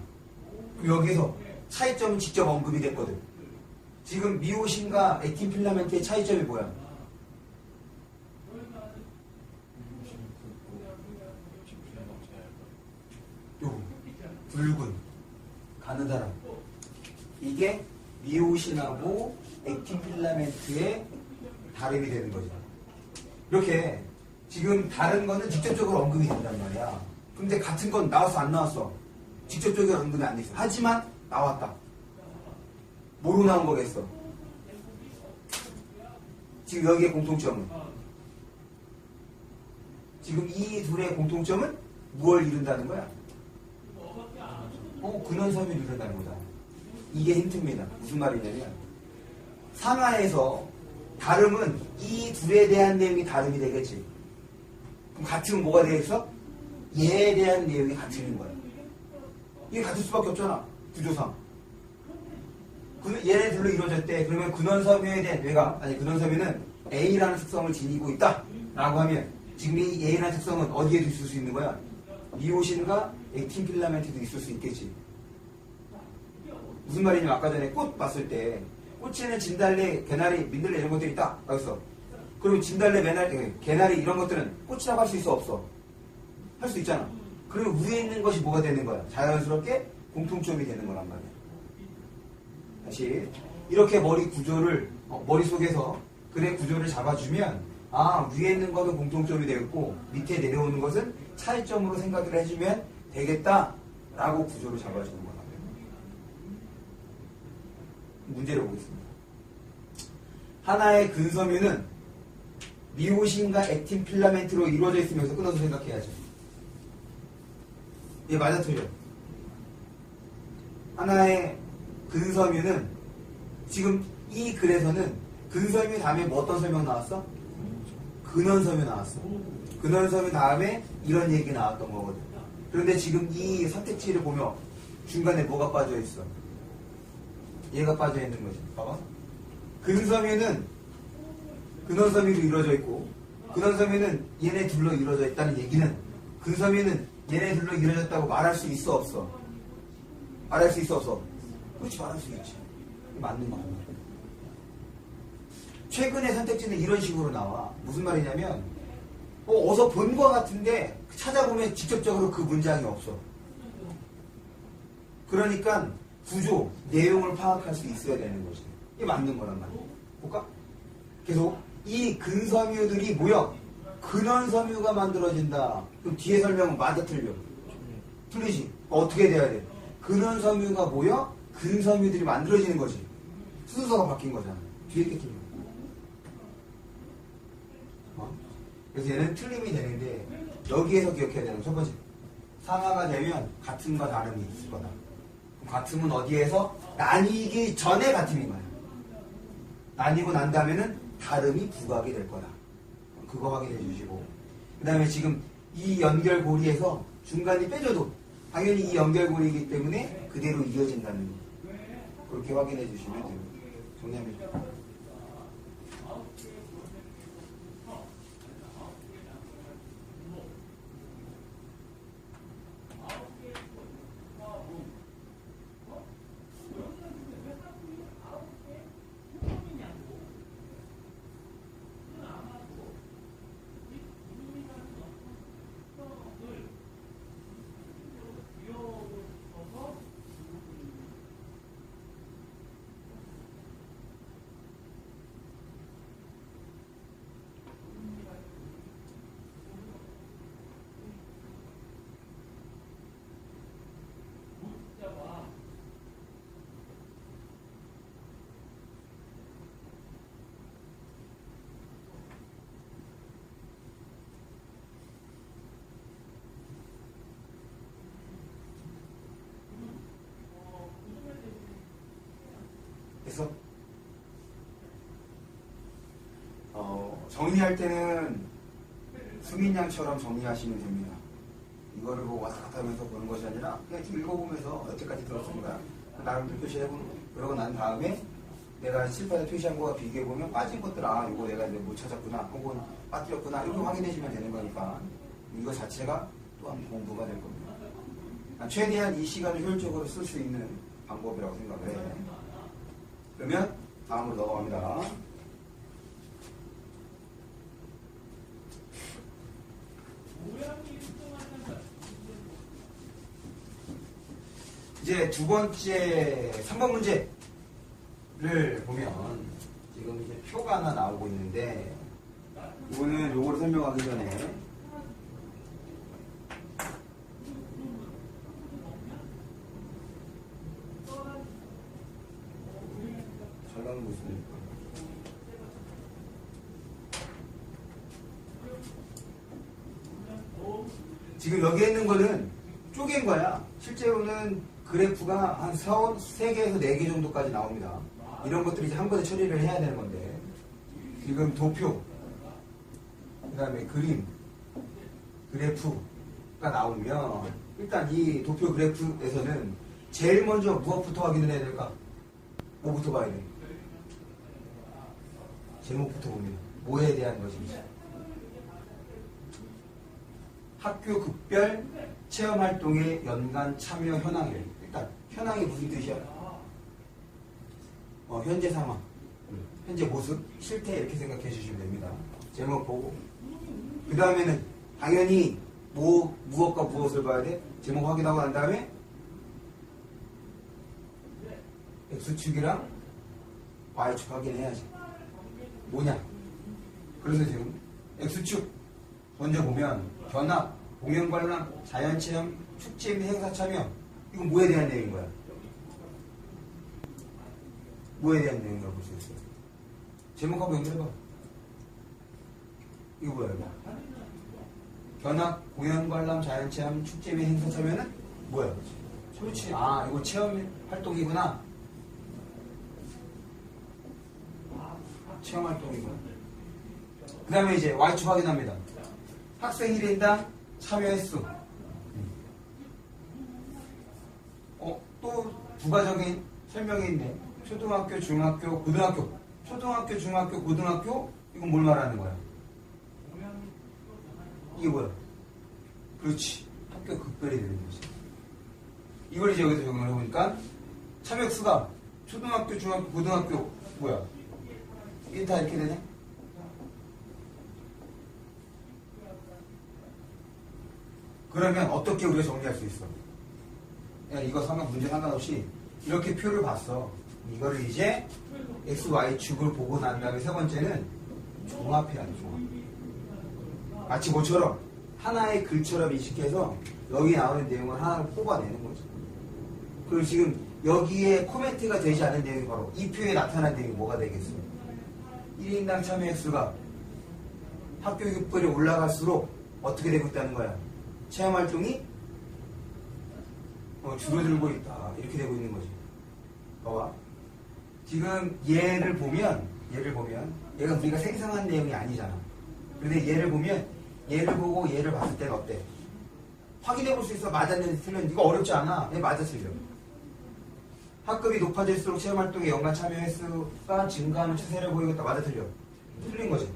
그럼 여기서 차이점은 직접 언급이 됐거든. 지금 미오신과 액틴 필라멘트의 차이점이 뭐야? 요거 붉은 가느다란 이게 미오신하고 액틴 필라멘트의 다름이 되는 거죠. 이렇게 지금 다른 거는 직접적으로 언급이 된단 말이야. 근데 같은 건 나왔어 안 나왔어? 직접적으로 언급이 안 돼 있어. 하지만 나왔다. 뭐로 나온 거겠어? 지금 여기에 공통점은? 지금 이 둘의 공통점은 무엇을 이룬다는 거야? 근원섬유를 이룬다는 거다. 이게 힌트입니다. 무슨 말이냐면 상하에서 다름은 이 둘에 대한 내용이 다름이 되겠지. 그럼 같으면 뭐가 되겠어? 얘에 대한 내용이 같은 거야. 이게 같을 수밖에 없잖아. 구조상. 얘네 둘로 이루어졌대. 그러면 근원섬유에 대한 근원섬유는 A라는 특성을 지니고 있다 라고 하면 지금 이 A라는 특성은 어디에도 있을 수 있는 거야? 미오신과 액틴 필라멘트도 있을 수 있겠지. 무슨 말이냐면 아까 전에 꽃 봤을 때 꽃에는 진달래, 개나리, 민들레 이런 것들이 있다 라고 했어. 그리고 진달래, 개나리 이런 것들은 꽃이라고 할 수 있어 없어? 할 수 있잖아. 그러면 위에 있는 것이 뭐가 되는 거야? 자연스럽게 공통점이 되는 거란 말이야. 다시 이렇게 머릿속에서 글의 구조를 잡아주면 위에 있는 것은 공통점이 되겠고 밑에 내려오는 것은 차이점으로 생각을 해주면 되겠다라고 구조를 잡아주는 거야. 문제를 보겠습니다. 하나의 근섬유는 미오신과 액틴 필라멘트로 이루어져 있으면 여기서 끊어서 생각해야죠. 얘 맞아 틀려. 하나의 근섬유는 지금 이 글에서는 근섬유 다음에 뭐 어떤 설명 나왔어? 근원섬유 나왔어. 근원섬유 다음에 이런 얘기 나왔던 거거든. 그런데 지금 이 선택지를 보면 중간에 뭐가 빠져 있어? 얘가 빠져 있는 거지. 봐봐. 근섬유는 근원섬유로 이루어져 있고 근원섬유는 얘네 둘로 이루어져 있다는 얘기는 근섬유는 얘네 둘로 이루어졌다고 말할 수 있어 없어? 말할 수 있어 없어? 그렇지 말할 수 있지. 맞는 거야. 최근의 선택지는 이런 식으로 나와. 무슨 말이냐면 어디서 본 거 같은데 찾아보면 직접적으로 그 문장이 없어. 그러니까 구조, 내용을 파악할 수 있어야 되는 거지. 이게 맞는 거란 말이야. 볼까? 계속 이 근섬유들이 뭐야? 근원섬유가 만들어진다. 그럼 뒤에 설명은 맞아 틀려? 틀리지. 어떻게 돼야 돼? 근원 섬유가 모여 근섬유들이 만들어지는 거지. 순서가 바뀐 거잖아. 뒤에 게 틀려. 그래서 얘는 틀림이 되는데 여기에서 기억해야 되는 첫 번째. 상하가 되면 같음과 다름이 있을 거다. 같음은 어디에서? 나뉘기 전에 같음인 거야. 나뉘고 난 다음에는 다름이 부각이 될 거다. 그거 확인해 주시고. 그 다음에 지금 이 연결고리에서 중간이 빼줘도 당연히 이 연결고리이기 때문에 그대로 이어진다는 거. 그렇게 확인해 주시면 돼요. 정리하면 돼요. 그래서 정리할 때는 수민 양처럼 정리하시면 됩니다. 이거를 뭐 왔다 갔다 하면서 보는 것이 아니라 그냥 좀 읽어보면서 여태까지 들었습니다. 나름대로 표시해보는 그러고 난 다음에 내가 실판에 표시한 거와 비교해보면 빠진 것들 이거 내가 이제 못 찾았구나 혹은 빠뜨렸구나 이렇게 확인해주면 되는 거니까 이거 자체가 또한 공부가 될 겁니다. 최대한 이 시간을 효율적으로 쓸 수 있는 방법이라고 생각을 해요. 그러면 다음으로 넘어갑니다. 이제 두 번째 3번 문제를 보면 지금 이제 표가 하나 나오고 있는데 이거는 요거를 설명하기 전에 잘 나오는 거 있습니까? 지금 여기 있는 거는 쪼갠 거야. 실제로는 그래프가 한 3개에서 4개 정도까지 나옵니다. 이런 것들이 이제 한 번에 처리를 해야 되는 건데 지금 도표 그 다음에 그림 그래프가 나오면 일단 이 도표 그래프에서는 제일 먼저 무엇부터 확인을 해야 될까? 뭐부터 봐야 돼? 제목부터 봅니다. 뭐에 대한 것인지. 학교 급별 체험활동의 연간 참여 현황이에요. 일단 현황이 무슨 뜻이야? 현재 상황, 현재 모습, 실태 이렇게 생각해 주시면 됩니다. 제목 보고 그 다음에는 당연히 무엇과 무엇을 봐야 돼? 제목 확인하고 난 다음에 X축이랑 Y축 확인해야지. 뭐냐? 그래서 지금 X축 먼저 보면 견학, 공연관람, 자연체험, 축제 및 행사 참여 이건 뭐에 대한 내용인 거야? 뭐에 대한 내용이라고 볼 수 있어요? 제목하고 연결해봐. 이거 뭐야 이거? 견학, 공연관람, 자연체험, 축제 및 행사 참여는 뭐야? 그렇지. 이거 체험 활동이구나. 체험 활동이구나. 그 다음에 이제 Y축 확인합니다. 학생 1인당 참여 횟수. 또 부가적인 설명이 있네. 초등학교, 중학교, 고등학교. 초등학교, 중학교, 고등학교. 이건 뭘 말하는 거야? 이게 뭐야? 그렇지. 학교 급별이 되는 거지. 이걸 이제 여기서 적용을 해보니까 참여 횟수가 초등학교, 중학교, 고등학교 뭐야? 이게 다 이렇게 되네? 그러면 어떻게 우리가 정리할 수 있어? 야, 이거 문제 상관없이 이렇게 표를 봤어. 이거를 이제 X, Y축을 보고 난 다음에 세 번째는 종합해야 돼, 종합. 마치 뭐처럼 하나의 글처럼 인식해서 여기 나오는 내용을 하나로 뽑아내는 거죠. 그리고 지금 여기에 코멘트가 되지 않은 내용이 바로 이 표에 나타난 내용이 뭐가 되겠어요? 1인당 참여 횟수가 학교 교육별이 올라갈수록 어떻게 되고 있다는 거야? 체험활동이 줄어들고 있다. 이렇게 되고 있는 거지. 봐봐. 지금 얘를 보면 얘가 우리가 생성한 내용이 아니잖아. 근데 얘를 보면 얘를 보고 얘를 봤을 때는 어때? 확인해 볼 수 있어. 맞았는지 틀렸는지. 이거 어렵지 않아. 얘 맞아 틀려. 학급이 높아질수록 체험활동에 연간 참여 횟수가 증가하는 추세를 보이겠다. 맞아 틀려. 틀린 거지.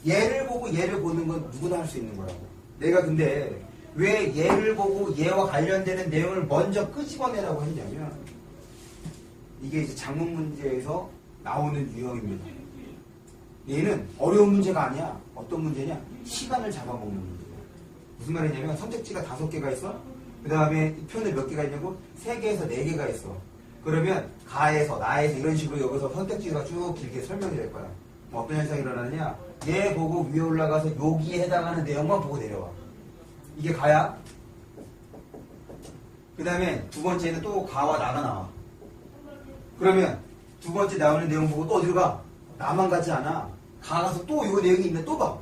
얘를 보고 얘를 보는 건 누구나 할 수 있는 거라고. 내가 근데 왜 얘를 보고 얘와 관련되는 내용을 먼저 끄집어내라고 했냐면 이게 이제 작문 문제에서 나오는 유형입니다. 얘는 어려운 문제가 아니야. 어떤 문제냐? 시간을 잡아먹는 문제야. 무슨 말이냐면 선택지가 5개가 있어. 그 다음에 표현을 몇 개가 있냐고? 3개에서 4개가 있어. 그러면 가에서 나에서 이런 식으로 여기서 선택지가 쭉 길게 설명이 될 거야. 뭐 어떤 현상이 일어나느냐? 얘 보고 위에 올라가서 여기에 해당하는 내용만 보고 내려와. 이게 가야. 그 다음에 두 번째는 또 가와 나가 나와. 그러면 두 번째 나오는 내용 보고 또 어디로 가? 나만 가지 않아. 가서 또 요 내용이 있네. 또 봐.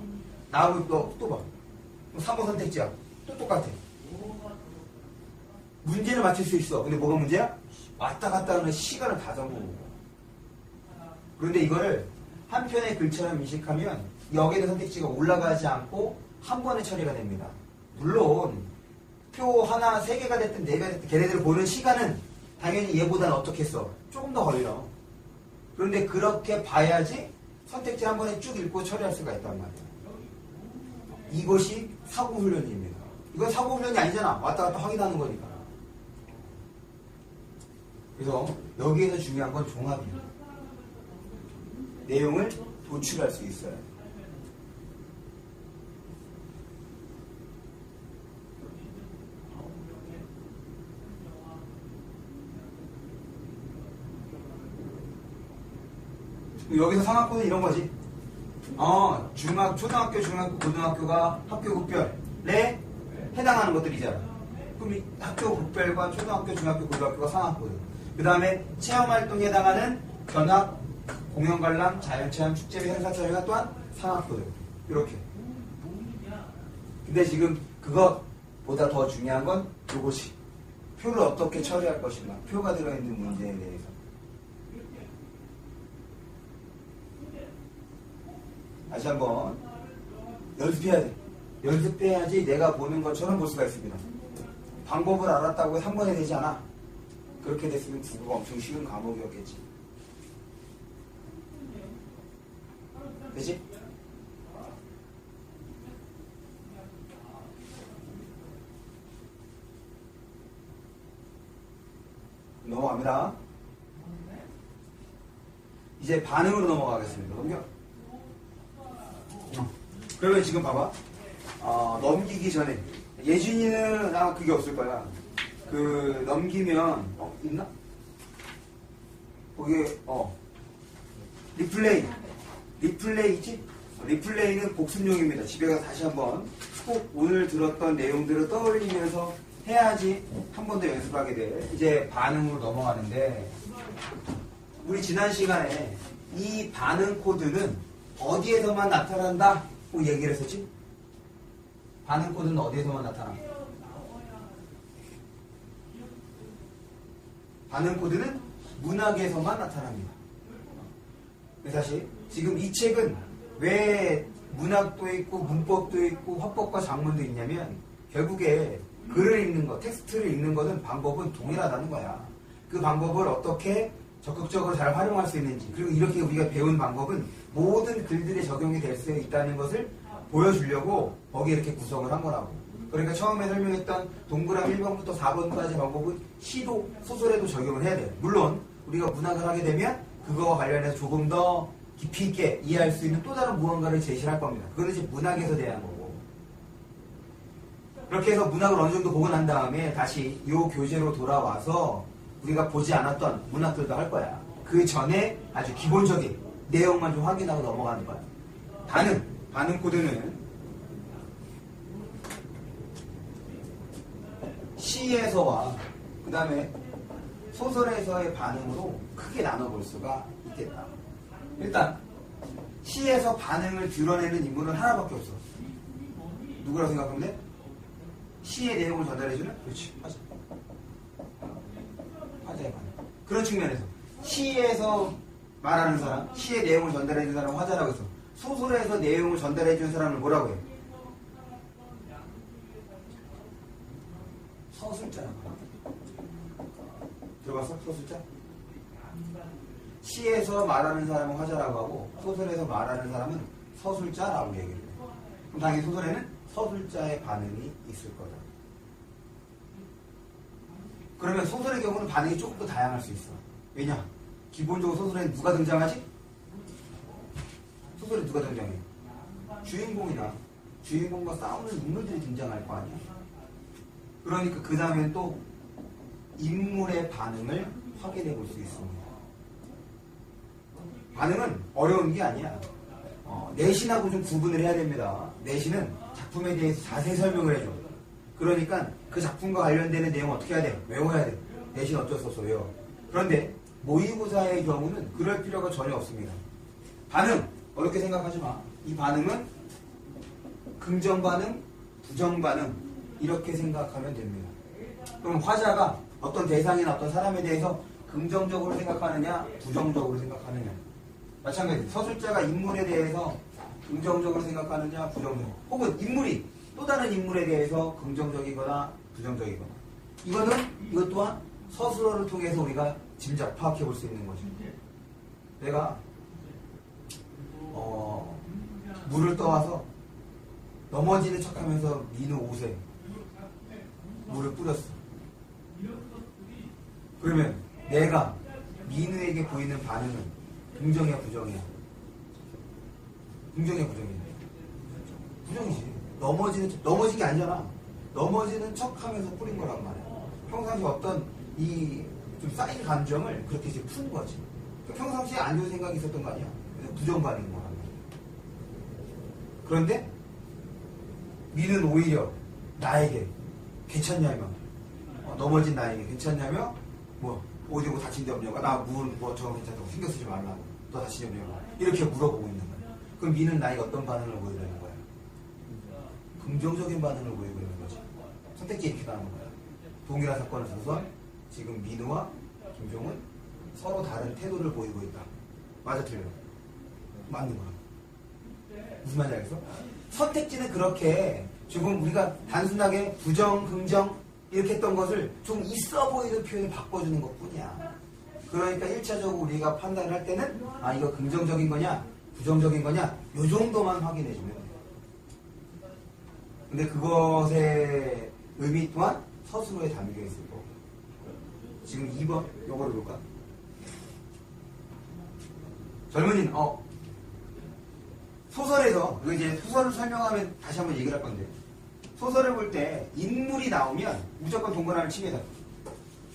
나오고 또 봐. 3번 선택지야. 또 똑같아. 문제는 맞출 수 있어. 근데 뭐가 문제야? 왔다 갔다 하는 시간을 다 잡고. 그런데 이거를 한 편의 글처럼 인식하면 여기에 대한 선택지가 올라가지 않고 한 번에 처리가 됩니다. 물론 표 하나 3개가 됐든 4개가 됐든 걔네들을 보는 시간은 당연히 얘보다는 어떻겠어? 조금 더 걸려. 그런데 그렇게 봐야지 선택지 한 번에 쭉 읽고 처리할 수가 있단 말이야. 이것이 사고훈련입니다. 이건 사고훈련이 아니잖아. 왔다 갔다 확인하는 거니까. 그래서 여기에서 중요한 건 종합이야. 내용을 도출할 수 있어요. 여기서 상하권은 이런 거지. 초등학교, 중학교, 고등학교가 학교 국별에 해당하는 것들이잖아. 그럼 이 학교 국별과 초등학교, 중학교, 고등학교가 상하거든. 그 다음에 체험활동에 해당하는 견학, 공연관람, 자연체험, 축제 및 행사 참여가 또한 상하거든. 이렇게. 근데 지금 그것보다 더 중요한 건 이것이. 표를 어떻게 처리할 것인가. 표가 들어있는 문제에 대해서. 다시 한번 연습해야 돼. 연습해야지 내가 보는 것처럼 볼 수가 있습니다. 방법을 알았다고 3번에 되지 않아. 그렇게 됐으면 국어가 엄청 쉬운 과목이었겠지. 되지? 넘어갑니다. 이제 반응으로 넘어가겠습니다. 넘겨. 그러면 지금 봐봐. 넘기기 전에 예준이는 아마 그게 없을 거야. 그 넘기면 있나? 거기에 리플레이지? 리플레이는 복습용입니다. 집에 가서 다시 한번 꼭 오늘 들었던 내용들을 떠올리면서 해야지 한 번 더 연습하게 돼. 이제 반응으로 넘어가는데 우리 지난 시간에 이 반응 코드는 어디에서만 나타난다? 고 얘기를 했었지? 반응 코드는 어디에서만 나타나? 반응 코드는 문학에서만 나타납니다. 사실 지금 이 책은 왜 문학도 있고 문법도 있고 화법과 작문도 있냐면 결국에 글을 읽는 것, 텍스트를 읽는 것은 방법은 동일하다는 거야. 그 방법을 어떻게 적극적으로 잘 활용할 수 있는지, 그리고 이렇게 우리가 배운 방법은 모든 글들에 적용이 될 수 있다는 것을 보여주려고 거기에 이렇게 구성을 한 거라고. 그러니까 처음에 설명했던 동그라미 1번부터 4번까지 방법은 시도, 소설에도 적용을 해야 돼요. 물론 우리가 문학을 하게 되면 그거와 관련해서 조금 더 깊이 있게 이해할 수 있는 또 다른 무언가를 제시를 할 겁니다. 그건 이제 문학에서 대한 거고. 그렇게 해서 문학을 어느 정도 보고 난 다음에 다시 이 교재로 돌아와서 우리가 보지 않았던 문학들도 할 거야. 그 전에 아주 기본적인 내용만 좀 확인하고 넘어가는 거야. 반응 코드는 시에서와 그 다음에 소설에서의 반응으로 크게 나눠볼 수가 있겠다. 일단 시에서 반응을 드러내는 인물은 하나밖에 없어. 누구라고 생각하면 돼? 시의 내용을 전달해주는? 그렇지, 화자. 화자의 반응. 그런 측면에서 시에서 말하는 사람, 시의 내용을 전달해주는 사람은 화자라고 해서 소설에서 내용을 전달해주는 사람을 뭐라고 해? 서술자라고 해. 들어봤어? 서술자? 시에서 말하는 사람은 화자라고 하고 소설에서 말하는 사람은 서술자라고 얘기를 해. 그럼 당연히 소설에는 서술자의 반응이 있을 거다. 그러면 소설의 경우는 반응이 조금 더 다양할 수 있어. 왜냐? 기본적으로 소설에는 누가 등장하지? 소설에 누가 등장해? 주인공이나 주인공과 싸우는 인물들이 등장할 거 아니야. 그러니까 그 다음엔 또 인물의 반응을 확인해 볼 수 있습니다. 반응은 어려운 게 아니야. 내신하고 좀 구분을 해야 됩니다. 내신은 작품에 대해서 자세히 설명을 해줘. 그러니까 그 작품과 관련되는 내용을 어떻게 해야 돼? 외워야 돼. 내신 어쩔 수 없어 외워. 그런데 모의고사의 경우는 그럴 필요가 전혀 없습니다. 반응 어렵게 생각하지 마. 이 반응은 긍정 반응, 부정 반응 이렇게 생각하면 됩니다. 그럼 화자가 어떤 대상이나 어떤 사람에 대해서 긍정적으로 생각하느냐, 부정적으로 생각하느냐. 마찬가지. 서술자가 인물에 대해서 긍정적으로 생각하느냐, 부정적으로. 혹은 인물이 또 다른 인물에 대해서 긍정적이거나 부정적이거나. 이것 또한 서술어를 통해서 우리가 짐작, 파악해 볼 수 있는 거죠. 내가 물을 떠와서 넘어지는 척하면서 민우 옷에 물을 뿌렸어. 그러면 내가 민우에게 보이는 반응은 긍정이야, 부정이야? 긍정이야, 부정이야? 부정이지. 넘어진 게 아니잖아. 넘어지는 척하면서 뿌린 거란 말이야. 평상시 어떤 좀 쌓인 감정을 그렇게 이제 푼 거지. 평상시에 안 좋은 생각이 있었던 거 아니야. 그래서 부정 반응인 거란 말이야. 그런데 민은 오히려 나에게 괜찮냐며, 넘어진 나에게 괜찮냐며, 어디 뭐 다친 데 없냐고, 저거 괜찮다고 신경 쓰지 말라고, 너 다친 데 없냐고 이렇게 물어보고 있는 거야. 그럼 민은 나에게 어떤 반응을 보이려는 거야? 긍정적인 반응을 보이고 있는 거지. 선택지 이렇게 나오는 거야. 동일한 사건을 써서 지금 민우와 김종은 서로 다른 태도를 보이고 있다. 맞아, 틀려? 맞는 거야. 무슨 말인지 알겠어? 선택지는 그렇게 지금 우리가 단순하게 부정, 긍정 이렇게 했던 것을 좀 있어 보이는 표현을 바꿔주는 것 뿐이야. 그러니까 1차적으로 우리가 판단을 할 때는 이거 긍정적인 거냐 부정적인 거냐 요 정도만 확인해주면 돼. 근데 그것의 의미 또한 서술어에 담겨 있을 거고. 지금 2번 요거를 볼까? 젊은이는 소설에서 이거 이제 소설을 설명하면 다시 한번 얘기를 할 건데 소설을 볼 때 인물이 나오면 무조건 동그라미를 칩니다.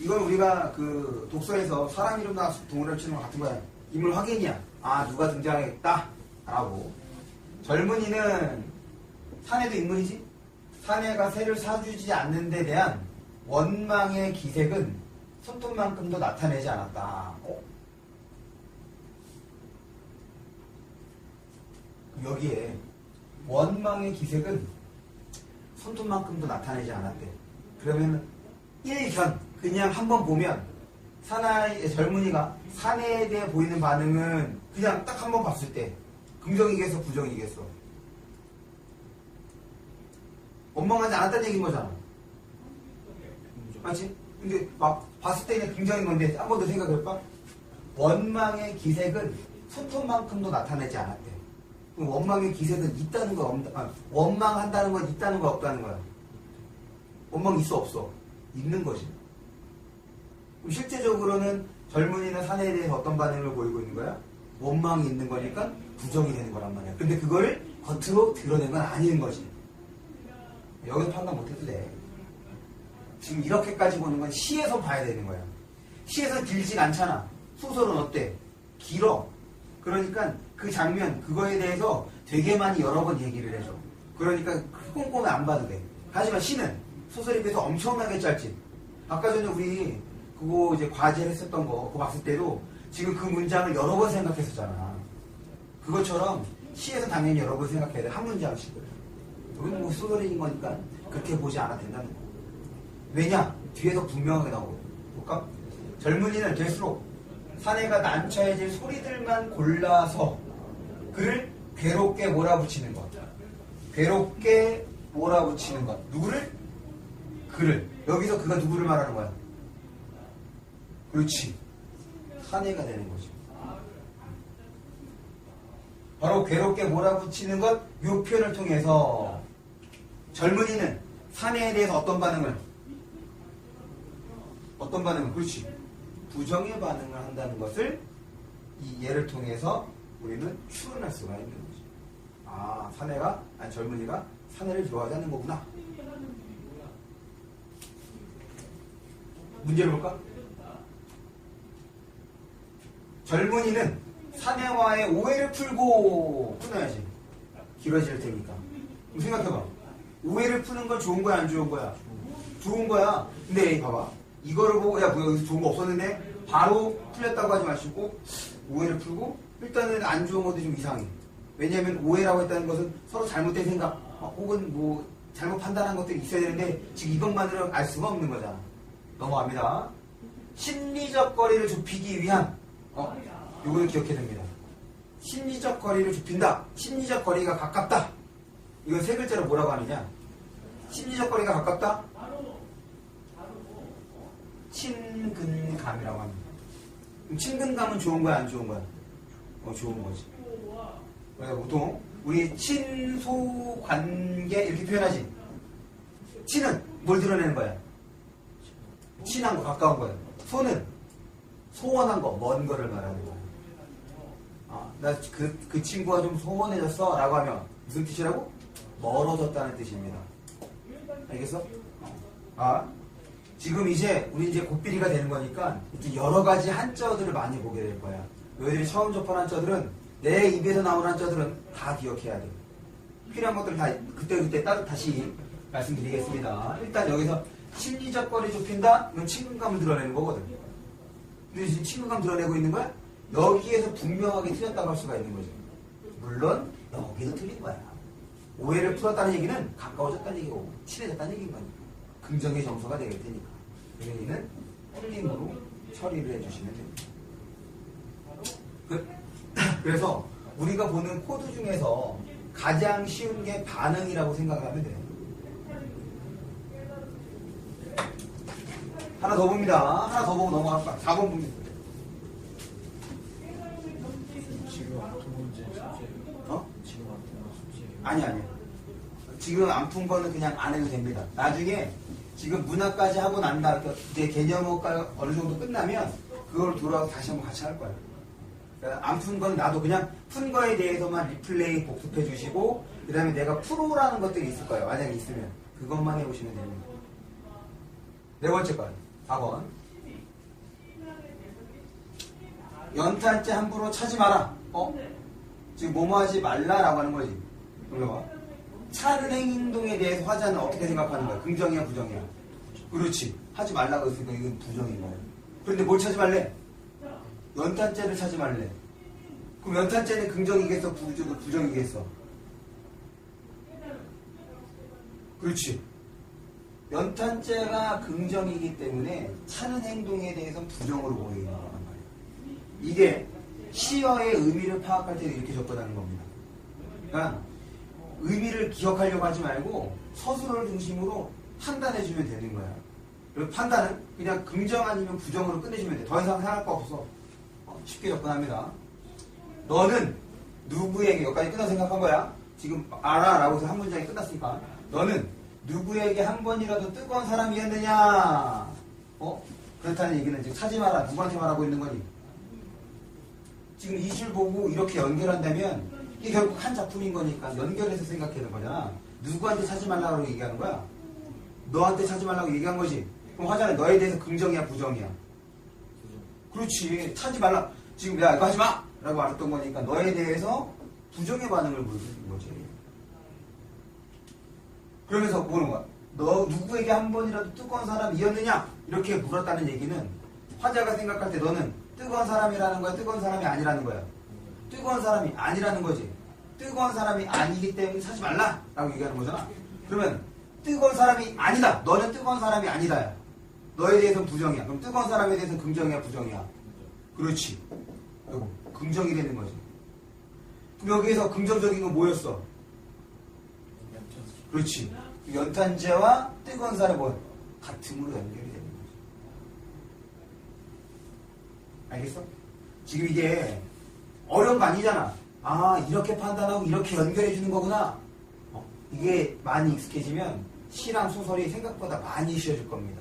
이건 우리가 그 독서에서 사람 이름 나와서 동그라미 치는 거 같은 거야. 인물 확인이야. 누가 등장했다 라고. 젊은이는 사내도 인물이지. 사내가 새를 사주지 않는 데 대한 원망의 기색은 손톱만큼도 나타내지 않았다. 여기에 원망의 기색은 손톱만큼도 나타내지 않았대. 그러면 1견 그냥 한번 보면 젊은이가 사내에 대해 보이는 반응은 그냥 딱 한번 봤을 때 긍정이겠어 부정이겠어? 원망하지 않았다는 얘기인 거잖아. 맞지? 근데 막 봤을 때는 긍정인 건데 한 번 더 생각해볼까? 원망의 기색은 손톱만큼도 나타내지 않았대. 그럼 원망의 기색은 있다는 거야? 원망한다는 건 있다는 거야? 없다는 거야? 원망 있어 없어? 있는 거지. 그럼 실제적으로는 젊은이나 사내에 대해서 어떤 반응을 보이고 있는 거야? 원망이 있는 거니까 부정이 되는 거란 말이야. 근데 그걸 겉으로 드러낸 건 아닌 거지. 여기서 판단 못해도 돼. 지금 이렇게까지 보는 건 시에서 봐야 되는 거야. 시에서 길진 않잖아. 소설은 어때? 길어. 그러니까 그 장면, 그거에 대해서 되게 많이 여러 번 얘기를 해줘. 그러니까 꼼꼼히 안 봐도 돼. 하지만 시는 소설에 비해서 엄청나게 짧지. 아까 전에 우리 그거 이제 과제를 했었던 거 그거 봤을 때도 지금 그 문장을 여러 번 생각했었잖아. 그것처럼 시에서 당연히 여러 번 생각해야 돼. 한 문장씩을. 이건 뭐 소설인 거니까 그렇게 보지 않아도 된다는 거. 왜냐? 뒤에서 분명하게 나오고. 볼까? 젊은이는 될수록 사내가 난처해질 소리들만 골라서 그를 괴롭게 몰아붙이는 것. 괴롭게 몰아붙이는 것. 누구를? 그를. 여기서 그가 누구를 말하는 거야? 그렇지. 사내가 되는 거지. 바로 괴롭게 몰아붙이는 것, 이 표현을 통해서 젊은이는 사내에 대해서 어떤 반응을? 그렇지. 부정의 반응을 한다는 것을 이 예를 통해서 우리는 추론할 수가 있는 거지. 아, 젊은이가 사내를 좋아하지 않는 거구나. 문제를 볼까? 젊은이는 사내와의 오해를 풀고 끊어야지. 길어질 테니까. 그럼 생각해봐. 오해를 푸는 건 좋은 거야, 안 좋은 거야? 좋은 거야. 근데 봐봐. 이거를 보고 야, 뭐 여기서 좋은 거 없었는데 바로 풀렸다고 하지 마시고 오해를 풀고 일단은 안 좋은 것도 좀 이상해. 왜냐하면 오해라고 했다는 것은 서로 잘못된 생각 혹은 뭐 잘못 판단한 것들이 있어야 되는데 지금 이것만으로 알 수가 없는 거잖아. 넘어갑니다. 심리적 거리를 좁히기 위한 요거는 기억해야 됩니다. 심리적 거리를 좁힌다. 심리적 거리가 가깝다. 이건 세 글자로 뭐라고 하느냐? 심리적 거리가 가깝다. 친근감이라고 합니다. 그럼 친근감은 좋은 거야, 안 좋은 거야? 좋은 거지. 그래서 보통 우리 친소관계 이렇게 표현하지. 친은 뭘 드러내는 거야? 친한 거, 가까운 거야. 소는 소원한 거, 먼 거를 말하는 거야. 나 그 친구가 좀 소원해졌어 라고 하면 무슨 뜻이라고? 멀어졌다는 뜻입니다. 알겠어? 지금 이제 우리 이제 곱비리가 되는 거니까 이제 여러 가지 한자어들을 많이 보게 될 거야. 너희들이 처음 접한 한자어들은 내 입에서 나오는 한자어들은 다 기억해야 돼. 필요한 것들 다 그때 다시 말씀드리겠습니다. 일단 여기서 심리적 거리 좁힌다? 이건 친근감을 드러내는 거거든. 근데 지금 친근감 드러내고 있는 거야? 여기에서 분명하게 틀렸다고 할 수가 있는 거죠. 물론 여기도 틀린 거야. 오해를 풀었다는 얘기는 가까워졌다는 얘기고 친해졌다는 얘기인 거니까. 긍정의 정서가 되게 되니까. 여기는 틀림으로 처리를 해주시면 됩니다. 그래서 우리가 보는 코드 중에서 가장 쉬운 게 반응이라고 생각하면 돼요. 하나 더 봅니다. 하나 더 보고 넘어갈까? 4번 봅니다. 지금 안 푼 문제 숙제예요. 지금 안 푼 거 숙제예요. 아니. 지금 안 푼 거는 그냥 안 해도 됩니다. 나중에 지금 문학까지 하고 난다. 이제 개념어가 어느 정도 끝나면 그걸 돌아와서 다시 한번 같이 할 거예요. 그러니까 안 푼 건 나도 그냥 푼 거에 대해서만 리플레이 복습해 주시고 그 다음에 내가 프로라는 것들이 있을 거예요. 만약에 있으면 그것만 해보시면 됩니다. 네 번째 거 4번. 연탄재 함부로 차지 마라. 지금 뭐뭐 하지 말라라고 하는 거지. 올려봐. 차는 행동에 대해서 화자는 어떻게 생각하는 거야? 긍정이야, 부정이야? 그렇지. 하지 말라고 했으니까 이건 부정인 거야. 그런데 뭘 차지 말래? 연탄재를 차지 말래. 그럼 연탄재는 긍정이겠어? 부정이겠어? 그렇지. 연탄재가 긍정이기 때문에 차는 행동에 대해서 부정으로 보이는 거란 말이야. 이게 시어의 의미를 파악할 때도 이렇게 접근하는 겁니다. 그러니까 의미를 기억하려고 하지 말고 서술을 중심으로 판단해주면 되는 거야. 그리고 판단은 그냥 긍정 아니면 부정으로 끝내주면 돼. 더 이상 생각할 거 없어. 쉽게 접근합니다. 너는 누구에게, 여기까지 끝나서 생각한 거야. 지금 알아 라고 해서 한 문장이 끝났으니까 너는 누구에게 한 번이라도 뜨거운 사람이었느냐? 그렇다는 얘기는 지금 차지 마라. 누구한테 말하고 있는 거니? 지금 이 줄 보고 이렇게 연결한다면 이게 결국 한 작품인 거니까 연결해서 생각하는 거잖아. 누구한테 차지 말라고 얘기하는 거야? 너한테 차지 말라고 얘기한 거지. 그럼 화자는 너에 대해서 긍정이야, 부정이야? 그렇지. 차지 말라. 지금 야, 이거 하지 마! 라고 말했던 거니까 너에 대해서 부정의 반응을 보여주는 거지. 그러면서 보는 거야. 너 누구에게 한 번이라도 뜨거운 사람이었느냐? 이렇게 물었다는 얘기는 화자가 생각할 때 너는 뜨거운 사람이라는 거야? 뜨거운 사람이 아니라는 거야? 뜨거운 사람이 아니라는 거지. 뜨거운 사람이 아니기 때문에 사지 말라! 라고 얘기하는 거잖아. 그러면 뜨거운 사람이 아니다. 너는 뜨거운 사람이 아니다. 너에 대해서는 부정이야. 그럼 뜨거운 사람에 대해서는 긍정이야, 부정이야? 그렇지. 아이고, 긍정이 되는 거지. 그럼 여기에서 긍정적인 건 뭐였어? 그렇지. 연탄재와 뜨거운 사람이 뭐 같음으로 연결이 되는 거지. 알겠어? 지금 이게 어려운 거 아니잖아. 아, 이렇게 판단하고 이렇게 연결해 주는 거구나. 이게 많이 익숙해지면 시랑 소설이 생각보다 많이 쉬워질 겁니다.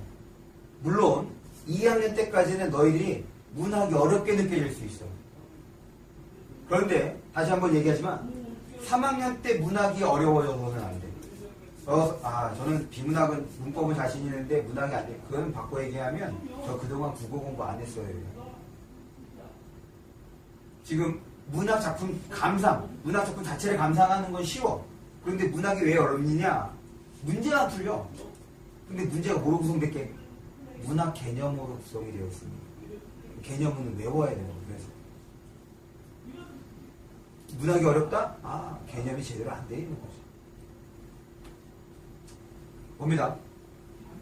물론 2학년 때까지는 너희들이 문학이 어렵게 느껴질 수 있어. 그런데 다시 한번 얘기하지만 3학년 때 문학이 어려워져서는 안 돼. 저는 비문학은 문법은 자신 있는데 문학이 안 돼. 그거는 바꿔 얘기하면 저 그동안 국어 공부 안 했어요. 지금 문학 작품 감상, 문학 작품 자체를 감상하는 건 쉬워. 그런데 문학이 왜 어렵느냐? 문제가 풀려. 근데 문제가 뭐로 구성됐게? 문학 개념으로 구성이 되어 있습니다. 개념은 외워야 돼요. 그래서 문학이 어렵다? 아, 개념이 제대로 안 돼 있는 거죠. 봅니다.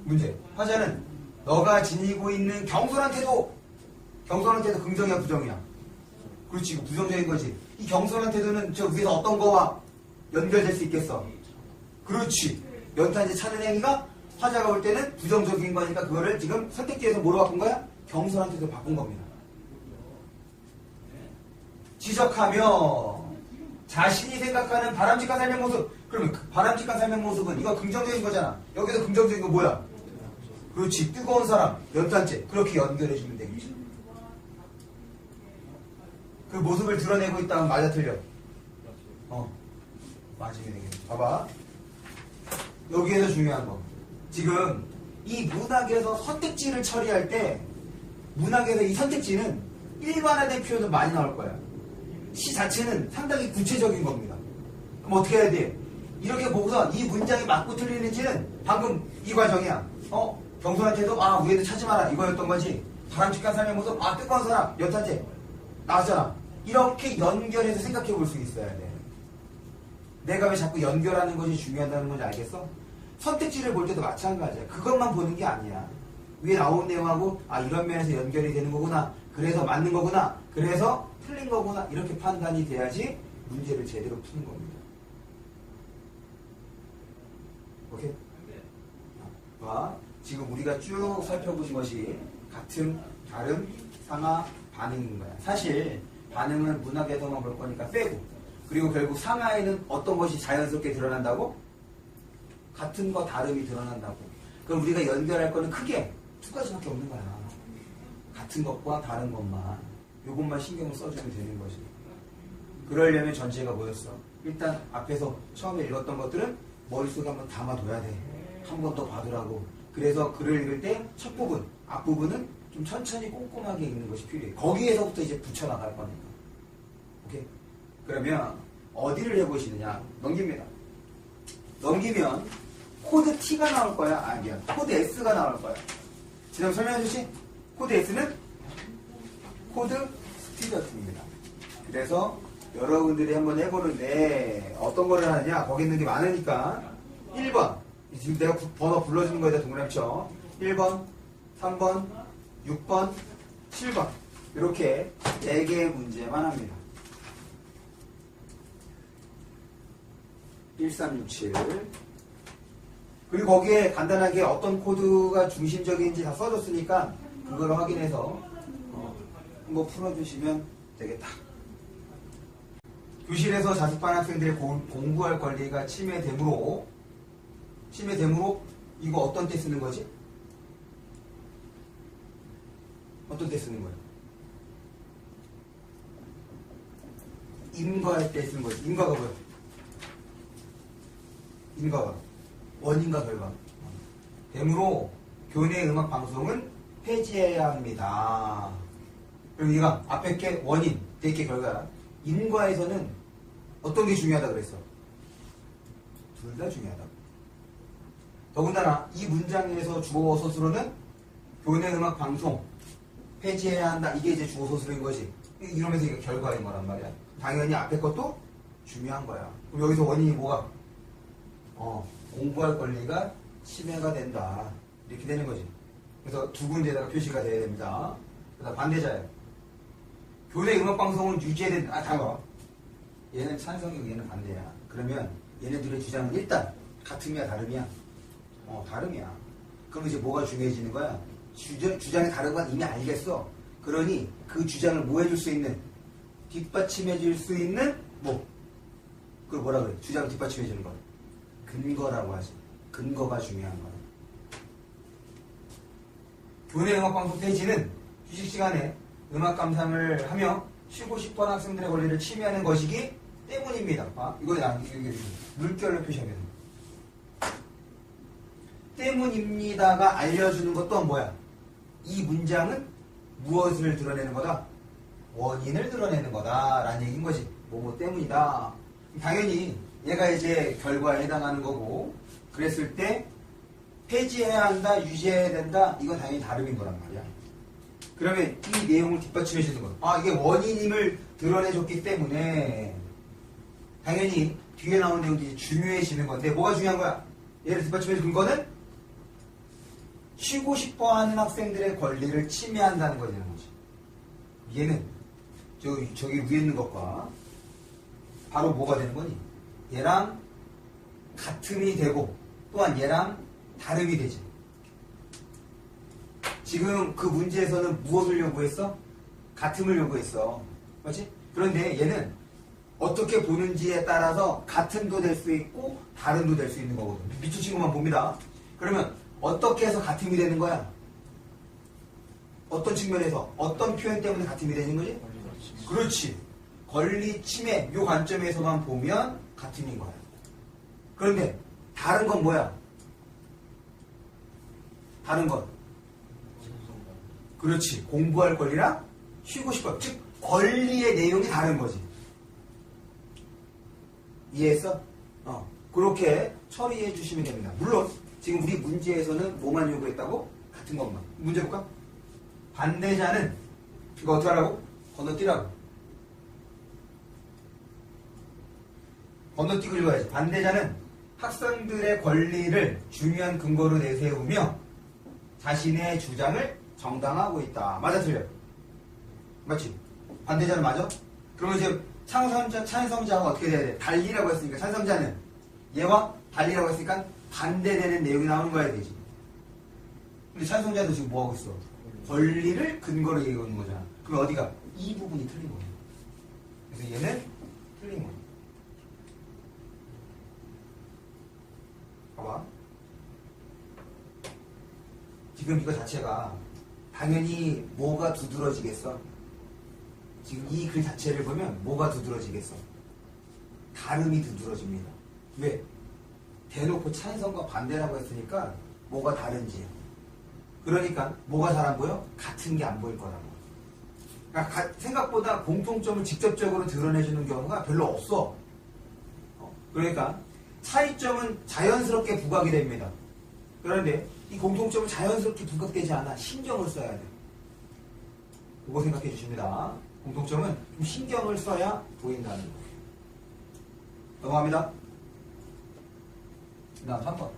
문제. 화자는 너가 지니고 있는 경솔한 태도 긍정이야, 부정이야? 그렇지, 이거 부정적인 거지. 이 경솔한 태도는 저 위에서 어떤 거와 연결될 수 있겠어? 그렇지. 연탄재 차는 행위가 화자가 볼 때는 부정적인 거니까 그거를 지금 선택지에서 뭐로 바꾼 거야? 경솔한 태도로 바꾼 겁니다. 지적하며 자신이 생각하는 바람직한 삶의 모습. 그러면 그 바람직한 삶의 모습은 이거 긍정적인 거잖아. 여기서 긍정적인 거 뭐야? 그렇지. 뜨거운 사람, 연탄재. 그렇게 연결해주면 되겠지. 그 모습을 드러내고 있다면 맞아 틀려? 맞으면 되겠네. 봐봐. 여기에서 중요한 거. 지금 이 문학에서 선택지를 처리할 때 문학에서 이 선택지는 일반화된 표현도 많이 나올 거야. 시 자체는 상당히 구체적인 겁니다. 그럼 어떻게 해야 돼? 이렇게 보고서 이 문장이 맞고 틀리는지는 방금 이 과정이야. 경솔한 태도, 위에도 찾지 마라. 이거였던 거지. 바람직한 삶의 모습, 뜨거운 사람, 연탄재. 나왔잖아. 이렇게 연결해서 생각해 볼 수 있어야 돼. 내가 왜 자꾸 연결하는 것이 중요하다는 건지 알겠어? 선택지를 볼 때도 마찬가지야. 그것만 보는 게 아니야. 위에 나온 내용하고 이런 면에서 연결이 되는 거구나. 그래서 맞는 거구나. 그래서 틀린 거구나. 이렇게 판단이 돼야지 문제를 제대로 푸는 겁니다. 오케이? 지금 우리가 쭉 살펴본 것이 같음, 다름, 상하, 반응인 거야. 사실 반응은 문학에서만 볼 거니까 빼고, 그리고 결국 상하에는 어떤 것이 자연스럽게 드러난다고? 같은 거 다름이 드러난다고. 그럼 우리가 연결할 거는 크게 두 가지밖에 없는 거야. 같은 것과 다른 것만. 요것만 신경을 써주면 되는 거지. 그러려면 전체가 뭐였어? 일단 앞에서 처음에 읽었던 것들은 머릿속에 한번 담아둬야 돼. 한 번 더 봐두라고. 그래서 글을 읽을 때 첫 부분, 앞부분은 좀 천천히 꼼꼼하게 읽는 것이 필요해. 거기에서부터 이제 붙여나갈 거니까. 오케이? 그러면 어디를 해보시느냐? 넘깁니다. 넘기면 코드 T가 나올 거야? 미안. 코드 S가 나올 거야. 지금 설명해 주시? 코드 S는 코드 스튜던트입니다. 그래서 여러분들이 한번 해보는데 어떤 거를 하느냐? 거기 있는 게 많으니까 1번. 지금 내가 번호 불러주는 거에다 동그라미 쳐. 1번, 3번, 6번, 7번. 이렇게 4개의 문제만 합니다. 1367. 그리고 거기에 간단하게 어떤 코드가 중심적인지 다 써줬으니까 그걸 확인해서 한번 풀어주시면 되겠다. 교실에서 자습반 학생들의 공부할 권리가 침해되므로 이거 어떤 때 쓰는 거지? 어떤 때 쓰는 거야? 임과할 때 쓰는 거지. 임과가 뭐야? 임과가 원인과 결과. 되므로 교내 음악 방송은 폐지해야 합니다. 그리고 이가 앞에 게 원인, 뒤에 게 결과야. 인과에서는 어떤 게 중요하다 그랬어? 둘 다 중요하다. 더군다나 이 문장에서 주어 소수로는 교내 음악 방송 폐지해야 한다. 이게 이제 주어 소수인 거지. 이러면서 이게 결과인 거란 말이야. 당연히 앞에 것도 중요한 거야. 그럼 여기서 원인이 뭐가? 공부할 권리가 침해가 된다. 이렇게 되는 거지. 그래서 두 군데다가 표시가 돼야 됩니다. 그다음 반대자예요. 교내 음악 방송은 유지해야 된다. 잠깐만. 얘는 찬성이고 얘는 반대야. 그러면 얘네들의 주장은 일단 같음이야 다름이야? 다름이야. 그럼 이제 뭐가 중요해지는 거야? 주장이 다른 건 이미 알겠어. 그러니 그 주장을 뭐 해줄 수 있는? 뒷받침해 줄 수 있는 그걸 뭐라 그래? 주장을 뒷받침해 주는 거. 근거라고 하지. 근거가 중요한 거야. 교내 음악방송 폐지는 휴식 시간에 음악 감상을 하며 쉬고 싶어하는 학생들의 권리를 침해하는 것이기 때문입니다. 이거 물결로 표시하면 때문입니다가 알려주는 것 또한 뭐야? 이 문장은 무엇을 드러내는 거다? 원인을 드러내는 거다 라는 얘기인 거지. 뭐 때문이다. 당연히 얘가 이제 결과에 해당하는 거고, 그랬을 때 폐지해야 한다, 유지해야 된다, 이건 당연히 다름인 거란 말이야. 그러면 이 내용을 뒷받침해 주는 거. 이게 원인임을 드러내줬기 때문에 당연히 뒤에 나오는 내용들이 중요해지는 건데, 뭐가 중요한 거야? 얘를 뒷받침해 준 거는 쉬고 싶어하는 학생들의 권리를 침해한다는 거라는 거지. 얘는 저기 위에 있는 것과 바로 뭐가 되는 거니? 얘랑 같음이 되고 또한 얘랑 다름이 되지. 지금 그 문제에서는 무엇을 요구했어? 같음을 요구했어. 맞지? 그런데 얘는 어떻게 보는지에 따라서 같음도 될 수 있고 다름도 될 수 있는 거거든. 밑줄 친구만 봅니다. 그러면 어떻게 해서 같음이 되는 거야? 어떤 측면에서 어떤 표현 때문에 같음이 되는 거지? 그렇지. 권리 침해 요 관점에서만 보면 같음인 거야. 그런데 다른 건 뭐야? 다른 건 그렇지. 공부할 권리랑 쉬고 싶어. 즉 권리의 내용이 다른 거지. 이해했어? 그렇게 처리해 주시면 됩니다. 물론 지금 우리 문제에서는 뭐만 요구했다고? 같은 것만. 문제 볼까? 반대자는 이거 어떻게 하라고? 건너뛰라고. 건너뛰고 읽어야지. 반대자는 학생들의 권리를 중요한 근거로 내세우며 자신의 주장을 정당화하고 있다. 맞아 틀려? 맞지? 반대자는 맞아? 그러면 이제 찬성자가 어떻게 돼야 돼? 달리라고 했으니까 찬성자는 얘와 달리라고 했으니까 반대되는 내용이 나오는 거야 되지. 근데 찬성자도 지금 뭐 하고 있어? 권리를 근거로 얘기하는 거잖아. 그럼 어디가? 이 부분이 틀린 거야. 그래서 얘는 틀린 거야. 봐봐. 지금 이거 자체가 당연히 뭐가 두드러지겠어? 지금 이 글 자체를 보면 뭐가 두드러지겠어? 다름이 두드러집니다. 왜? 대놓고 찬성과 반대라고 했으니까 뭐가 다른지. 그러니까 뭐가 잘 안 보여? 같은 게 안 보일 거라고. 그러니까 생각보다 공통점을 직접적으로 드러내주는 경우가 별로 없어. 그러니까 차이점은 자연스럽게 부각이 됩니다. 그런데 이 공통점은 자연스럽게 부각되지 않아. 신경을 써야 돼. 그거 생각해 주십니다. 공통점은 좀 신경을 써야 보인다는 거. 넘어갑니다. 그 다음 3번.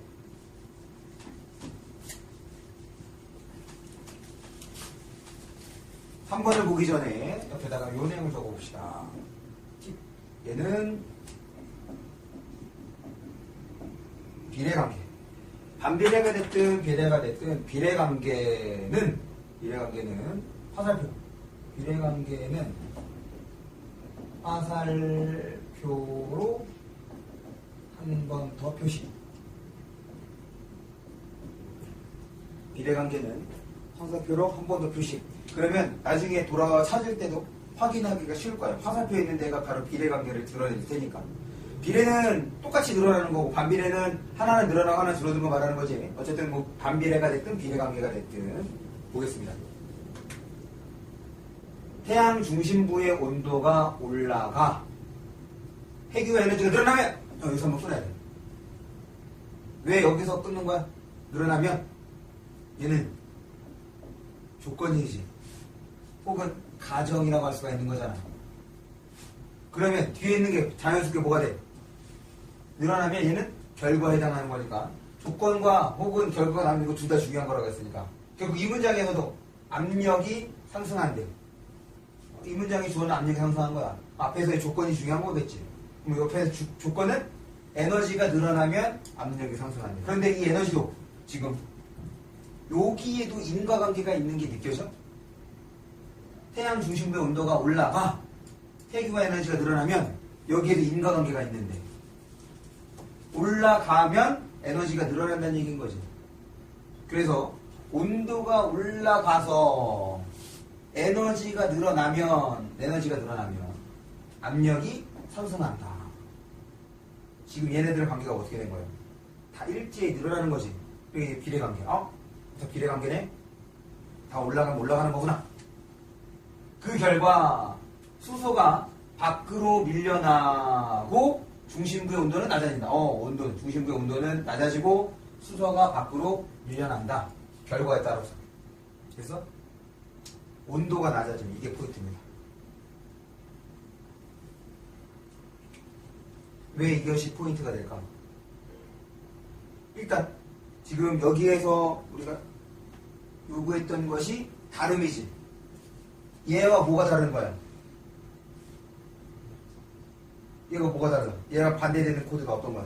3번을 보기 전에 옆에다가 요 내용을 적어봅시다. 얘는 비례관계. 반비례가 됐든 비례가 됐든 비례관계는 화살표. 비례관계는 화살표로 한 번 더 표시. 비례관계는 화살표로 한 번 더 표시. 그러면 나중에 돌아와 찾을 때도 확인하기가 쉬울 거예요. 화살표에 있는 데가 바로 비례관계를 드러낼 테니까. 비례는 똑같이 늘어나는 거고 반비례는 하나는 늘어나고 하나는 줄어든 거 말하는 거지. 어쨌든 뭐 반비례가 됐든 비례관계가 됐든 보겠습니다. 태양 중심부의 온도가 올라가 핵이와 에너지가 늘어나면 여기서 한번 풀어야 돼. 왜 여기서 끊는 거야? 늘어나면 얘는 조건이지. 혹은 가정이라고 할 수가 있는 거잖아. 그러면 뒤에 있는 게 자연스럽게 뭐가 돼? 늘어나면 얘는 결과에 해당하는 거니까 조건과 혹은 결과가 나오는 거 둘 다 중요한 거라고 했으니까 결국 이 문장에서도 압력이 상승한대. 이 문장이 주어는 압력이 상승한 거야. 앞에서의 조건이 중요한 거겠지. 그럼 옆에 조건은 에너지가 늘어나면 압력이 상승한대. 그런데 이 에너지도 지금 여기에도 인과관계가 있는 게 느껴져? 태양 중심부의 온도가 올라가 해규화 에너지가 늘어나면 여기에도 인과관계가 있는데 올라가면 에너지가 늘어난다는 얘기인 거지. 그래서 온도가 올라가서 에너지가 늘어나면 압력이 상승한다. 지금 얘네들의 관계가 어떻게 된 거예요? 다 일제히 늘어나는 거지. 이게 비례관계. 다 비례관계네? 다 올라가면 올라가는 거구나. 그 결과 수소가 밖으로 밀려나고 중심부의 온도는 낮아진다. 중심부의 온도는 낮아지고 수소가 밖으로 밀려난다. 결과에 따라서. 그래서 온도가 낮아지면 이게 포인트입니다. 왜 이것이 포인트가 될까? 일단 지금 여기에서 우리가 요구했던 것이 다름이지. 얘와 뭐가 다른 거야? 얘가 뭐가 달라? 얘가 반대되는 코드가 어떤 거야?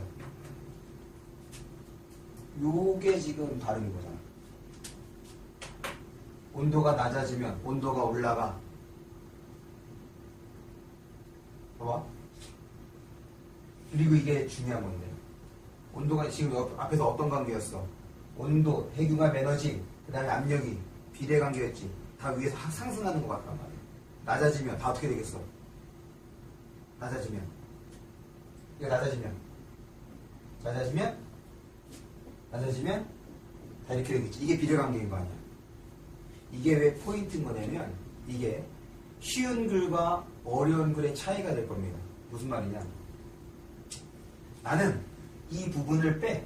요게 지금 다른 거잖아. 온도가 낮아지면 온도가 올라가. 봐봐. 그리고 이게 중요한 건데. 온도가 지금 앞에서 어떤 관계였어? 온도, 해균합 에너지, 그 다음에 압력이 비례 관계였지. 다 위에서 상승하는 것 같단 말이야. 낮아지면 다 어떻게 되겠어? 낮아지면 이거 낮아지면 다 이렇게 되겠지. 이게 비례관계인 거 아니야. 이게 왜 포인트인 거냐면 이게 쉬운 글과 어려운 글의 차이가 될 겁니다. 무슨 말이냐? 나는 이 부분을 빼.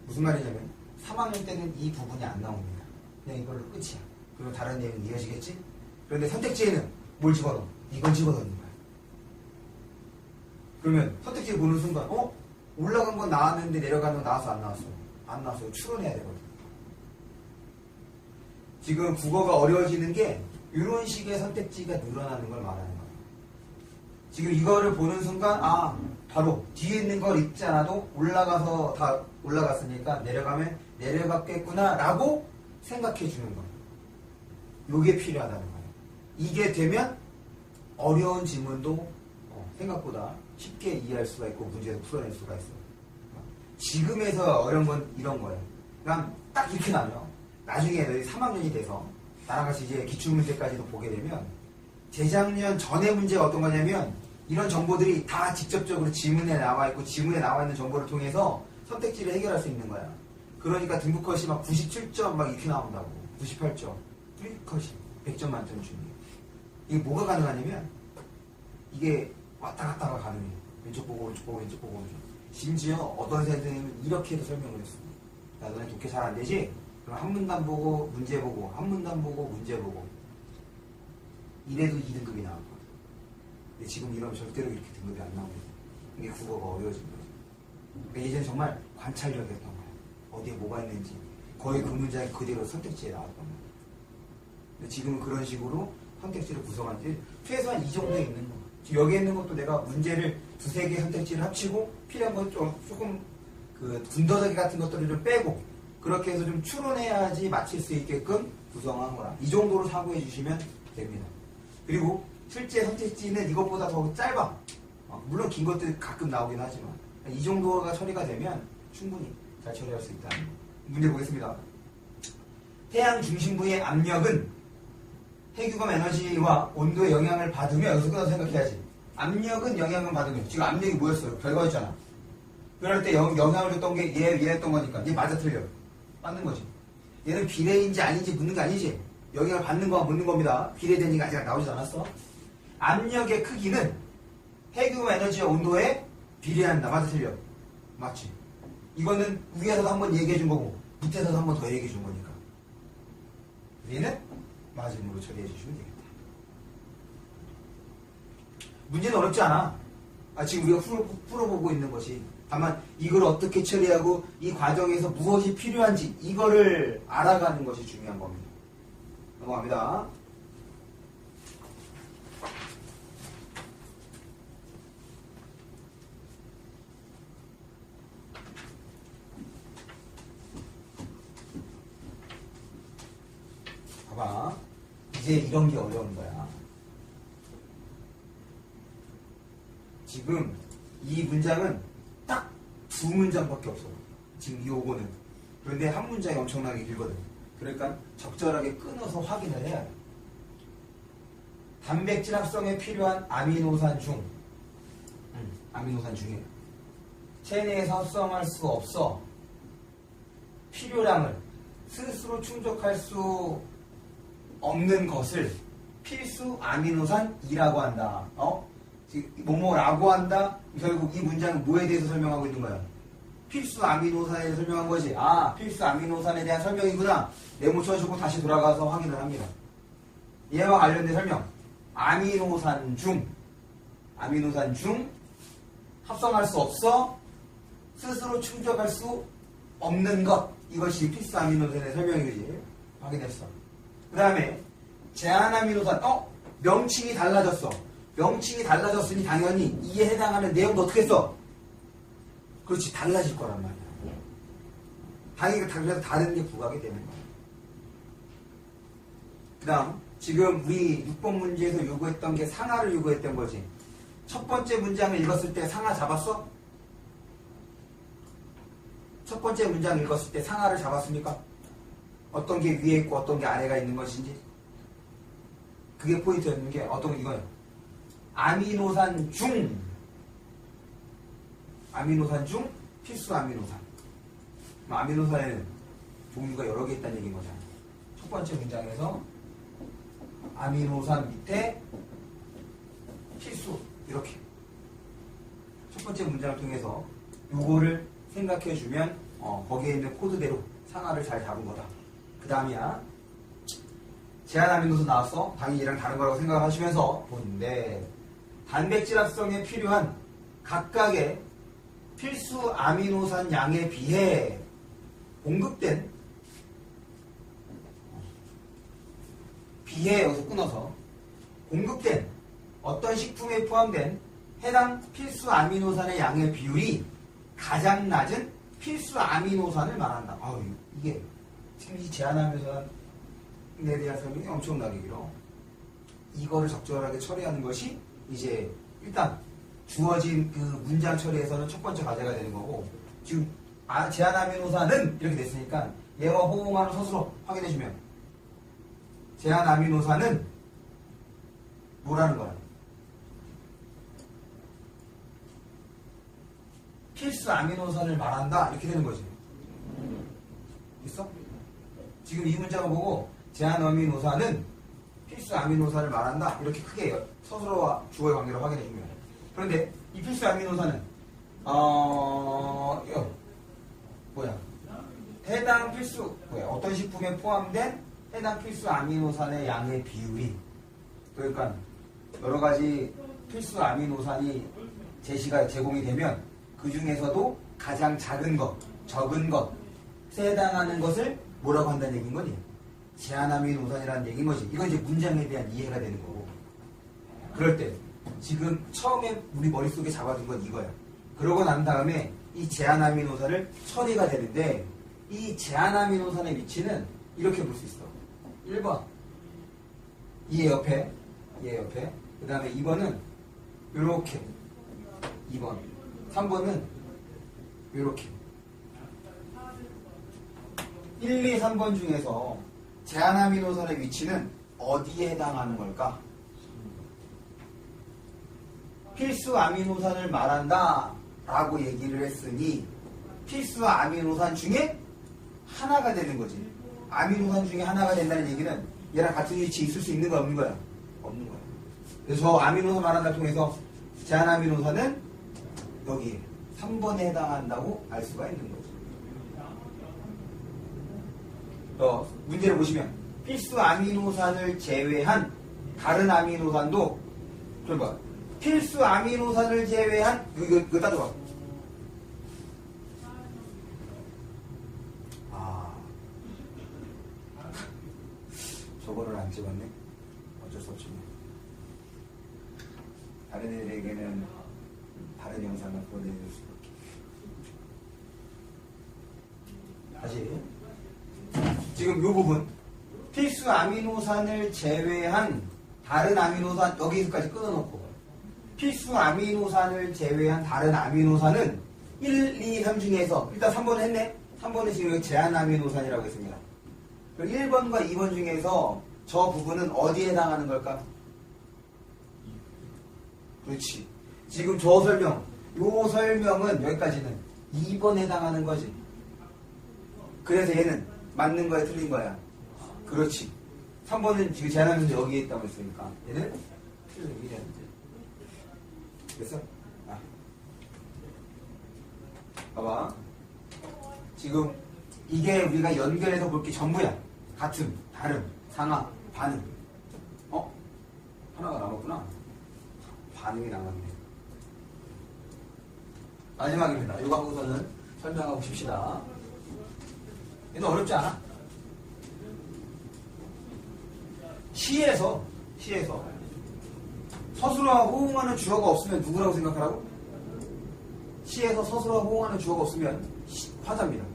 무슨 말이냐면 3학년 때는 이 부분이 안 나옵니다. 그냥 이걸로 끝이야. 그리고 다른 내용이 이어지겠지? 그런데 선택지에는 뭘 집어넣어? 이걸 집어넣는 거야. 그러면 선택지 보는 순간 올라간 건 나왔는데 내려가는 건 나왔어 안 나왔어? 안 나왔어. 추론해야 되거든. 지금 국어가 어려워지는 게 이런 식의 선택지가 늘어나는 걸 말하는 거야. 지금 이거를 보는 순간 바로 뒤에 있는 걸 읽지 않아도 올라가서 다 올라갔으니까 내려가면 내려갔겠구나 라고 생각해 주는 거야. 요게 필요하다는 거야. 이게 되면 어려운 지문도 생각보다 쉽게 이해할 수가 있고 문제를 풀어낼 수가 있어. 지금에서 어려운 건 이런 거예요. 그냥 딱 이렇게 나면 나중에 너희 3학년이 돼서 나랑 같이 이제 기출문제까지도 보게 되면 재작년 전에 문제가 어떤 거냐면 이런 정보들이 다 직접적으로 지문에 나와 있고 지문에 나와 있는 정보를 통해서 선택지를 해결할 수 있는 거야. 그러니까 등급컷이 막 97점 막 이렇게 나온다고. 98점. 프리컷이 100점 만점 중에. 이게 뭐가 가능하냐면 이게 왔다 갔다가 가능해. 왼쪽 보고 오른쪽 보고 왼쪽 보고 오른쪽. 심지어 어떤 선생님은 이렇게도 설명을 했어. 야 너네 독해 잘 안 되지? 그럼 한 문단 보고 문제 보고 한 문단 보고 문제 보고 이래도 2등급이 나왔거든. 근데 지금 이러면 절대로 이렇게 등급이 안 나옵니다. 이게 국어가 어려워진 거지. 그러니까 예전에 정말 관찰력이었던 거야. 어디에 뭐가 있는지 거의 그 문장이 그대로 선택지에 나왔던 거야. 근데 지금은 그런 식으로 선택지를 구성한 지 최소한 이 정도에 있는 거. 지금 여기에 있는 것도 내가 문제를 두세 개 선택지를 합치고 필요한 건 조금 그 군더더기 같은 것들을 좀 빼고 그렇게 해서 좀 추론해야지 맞힐 수 있게끔 구성한 거라. 이 정도로 사고해 주시면 됩니다. 그리고 실제 선택지는 이것보다 더 짧아. 물론 긴 것들 가끔 나오긴 하지만 이 정도가 처리가 되면 충분히 잘 처리할 수 있다. 문제 보겠습니다. 태양 중심부의 압력은 해규감 에너지와 온도의 영향을 받으며 여기서 끊어서 생각해야지. 압력은 영향을 받으면 지금 압력이 뭐였어요? 결과였잖아. 그럴 때 영향을 줬던 게 얘였던 거니까 얘 맞아 틀려. 맞는 거지. 얘는 비례인지 아닌지 묻는 게 아니지. 영향을 받는 거와 묻는 겁니다. 비례되니까 아직 나오지 않았어. 압력의 크기는 해규감 에너지와 온도에 비례한다. 맞아 틀려. 맞지. 이거는 위에서도 한번 얘기해 준 거고 밑에서도 한번 더 얘기해 준 거니까 얘는 마지막으로 처리해 주시면 되겠다. 문제는 어렵지 않아. 지금 우리가 풀어보고 있는 것이 다만 이걸 어떻게 처리하고 이 과정에서 무엇이 필요한지 이거를 알아가는 것이 중요한 겁니다. 넘어갑니다. 봐봐. 이제 이런 게 어려운 거야. 지금 이 문장은 딱 두 문장밖에 없어. 지금 이 요거는. 그런데 한 문장이 엄청나게 길거든. 그러니까 적절하게 끊어서 확인을 해야 돼. 단백질 합성에 필요한 아미노산 중 아미노산 중에 체내에서 합성할 수 없어 필요량을 스스로 충족할 수 없는 것을 필수 아미노산이라고 한다. 뭐뭐라고 한다. 결국 이 문장은 뭐에 대해서 설명하고 있는 거야? 필수 아미노산에 대해서 설명한 거지. 필수 아미노산에 대한 설명이구나. 메모 쳐주고 다시 돌아가서 확인을 합니다. 얘와 관련된 설명. 아미노산 중 합성할 수 없어 스스로 충족할 수 없는 것. 이것이 필수 아미노산의 설명이지. 확인했어. 그 다음에 제한아미노산. 명칭이 달라졌어. 명칭이 달라졌으니 당연히 이에 해당하는 내용도 어떻게 했어? 그렇지, 달라질 거란 말이야. 당연히 그래서 다른 게 부각이 되는 거야. 그 다음 지금 우리 6번 문제에서 요구했던 게 상하를 요구했던 거지. 첫 번째 문장을 읽었을 때 상하 잡았어? 첫 번째 문장 읽었을 때 상하를 잡았습니까? 어떤 게 위에 있고 어떤 게 아래가 있는 것인지. 그게 포인트였는 게 어떤 거 이거예요. 아미노산 중 필수 아미노산. 아미노산에는 종류가 여러 개 있다는 얘기인 거잖아. 첫 번째 문장에서 아미노산 밑에 필수 이렇게 첫 번째 문장을 통해서 요거를 생각해 주면 거기에 있는 코드대로 상하를 잘 잡은 거다. 그 다음이야. 제한 아미노산 나왔어. 당연히 얘랑 다른 거라고 생각하시면서 보는데 단백질 합성에 필요한 각각의 필수 아미노산 양에 비해 공급된 여기서 끊어서 공급된 어떤 식품에 포함된 해당 필수 아미노산의 양의 비율이 가장 낮은 필수 아미노산을 말한다. 이게 지금 이 제한 아미노산에 대한 설명이 엄청나게 길어. 이거를 적절하게 처리하는 것이 이제 일단 주어진 그 문장 처리에서는 첫 번째 과제가 되는 거고, 지금 제한 아미노산은 이렇게 됐으니까 얘와 호응하는 서술로 확인해주면 제한 아미노산은 뭐라는 거야? 필수 아미노산을 말한다. 이렇게 되는 거지. 있어? 지금 이 문장을 보고 제한 아미노산은 필수 아미노산을 말한다. 이렇게 크게 서술어와 주어의 관계를 확인해 주면. 그런데 이 필수 아미노산은 해당 필수 어떤 식품에 포함된 해당 필수 아미노산의 양의 비율이, 그러니까 여러 가지 필수 아미노산이 제공이 되면 그 중에서도 가장 작은 것, 적은 것에 해당하는 것을 뭐라고 한다는 얘기인 거니? 제한 아미노산이라는 얘기인 거지. 이건 이제 문장에 대한 이해가 되는 거고. 그럴 때 지금 처음에 우리 머릿속에 잡아둔 건 이거야. 그러고 난 다음에 이 제한 아미노산을 처리가 되는데, 이 제한 아미노산의 위치는 이렇게 볼 수 있어. 1번 얘 옆에, 그 다음에 2번은 요렇게, 2번 3번은 요렇게. 1, 2, 3번 중에서 제한 아미노산의 위치는 어디에 해당하는 걸까? 필수 아미노산을 말한다 라고 얘기를 했으니 필수 아미노산 중에 하나가 되는 거지. 아미노산 중에 하나가 된다는 얘기는 얘랑 같은 위치에 있을 수 있는 거야, 없는 거야? 없는 거야. 그래서 저 아미노산 말한다 통해서 제한 아미노산은 여기에 3번에 해당한다고 알 수가 있는 거죠. 문제를 보시면 필수 아미노산을 제외한 다른 아미노산도 좀 봐. 필수 아미노산을 제외한 이거 따져봐. 저거를 안 찍었네. 어쩔 수 없지. 다른 애들에게는 다른 영상을 보내줄 수밖에. 다시. 지금 이 부분 필수 아미노산을 제외한 다른 아미노산 여기서까지 끊어놓고 필수 아미노산을 제외한 다른 아미노산은 1, 2, 3 중에서 일단 3번은 했네. 3번은 지금 여기 제한 아미노산이라고 했습니다. 그럼 1번과 2번 중에서 저 부분은 어디에 해당하는 걸까? 그렇지. 지금 저 설명, 요 설명은 여기까지는 2번에 해당하는 거지. 그래서 얘는 맞는 거야, 틀린 거야? 그렇지. 3번은 지금 제한하면서 여기에 있다고 했으니까 얘는 틀린 게 되는데. 됐어? 봐봐. 지금 이게 우리가 연결해서 볼 게 전부야. 같음, 다름, 상하, 반응. 하나가 남았구나. 반응이 남았네. 마지막입니다. 이거 하고서는 설명하고 싶시다. 얘는 어렵지 않아? 시에서 서술어와 호응하는 주어가 없으면 누구라고 생각하라고? 시에서 서술어와 호응하는 주어가 없으면 화자입니다.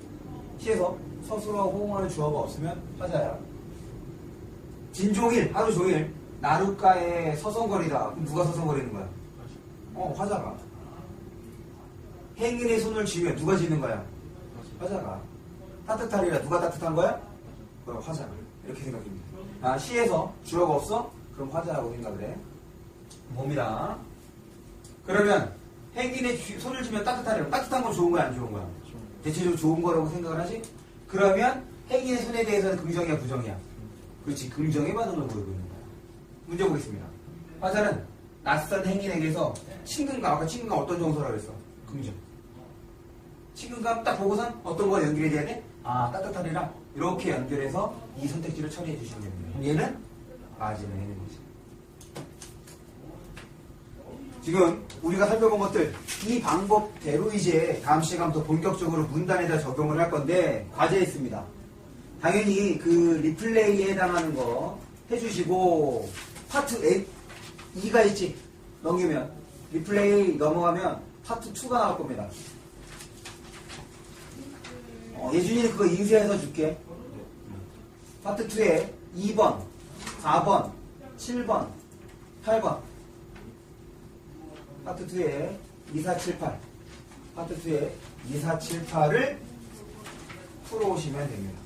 시에서 서술어와 호응하는 주어가 없으면 화자야. 진종일, 하루 종일 나룻가에 서성거리다. 그럼 누가 서성거리는 거야? 화자가. 행인의 손을 쥐면 누가 쥐는 거야? 화자가. 따뜻하리라. 누가 따뜻한 거야? 그럼 화자가. 이렇게 생각합니다. 시에서 주어가 없어? 그럼 화자라고 생각을 해. 봅니다. 그러면 행인의 손을 쥐면 따뜻하리라. 따뜻한 건 좋은 거야, 안 좋은 거야? 대체적으로 좋은 거라고 생각을 하지? 그러면 행인의 손에 대해서는 긍정이야, 부정이야? 그렇지, 긍정의 반응을 보이고 있는 거야. 문제 보겠습니다. 화자는 낯선 행인에게서 친근감, 아까 친근감 어떤 정서라고 했어? 긍정. 친근감 딱 보고선 어떤 거 연결이 돼야 돼? 따뜻하리라. 이렇게 연결해서 이 선택지를 처리해 주시면 됩니다. 그럼 얘는 맞으면 되는 거지. 지금 우리가 살펴본 것들 이 방법대로 이제 다음 시간부터 본격적으로 문단에다 적용을 할 건데 과제에 있습니다. 당연히 그 리플레이에 해당하는 거 해주시고 파트 2가 있지. 넘기면 리플레이 넘어가면 파트 2가 나올 겁니다. 예준이는 그거 인쇄해서 줄게. 파트 2에 2번, 4번, 7번, 8번. 파트 2에 2, 4, 7, 8. 파트 2에 2, 4, 7, 8을 풀어오시면 됩니다.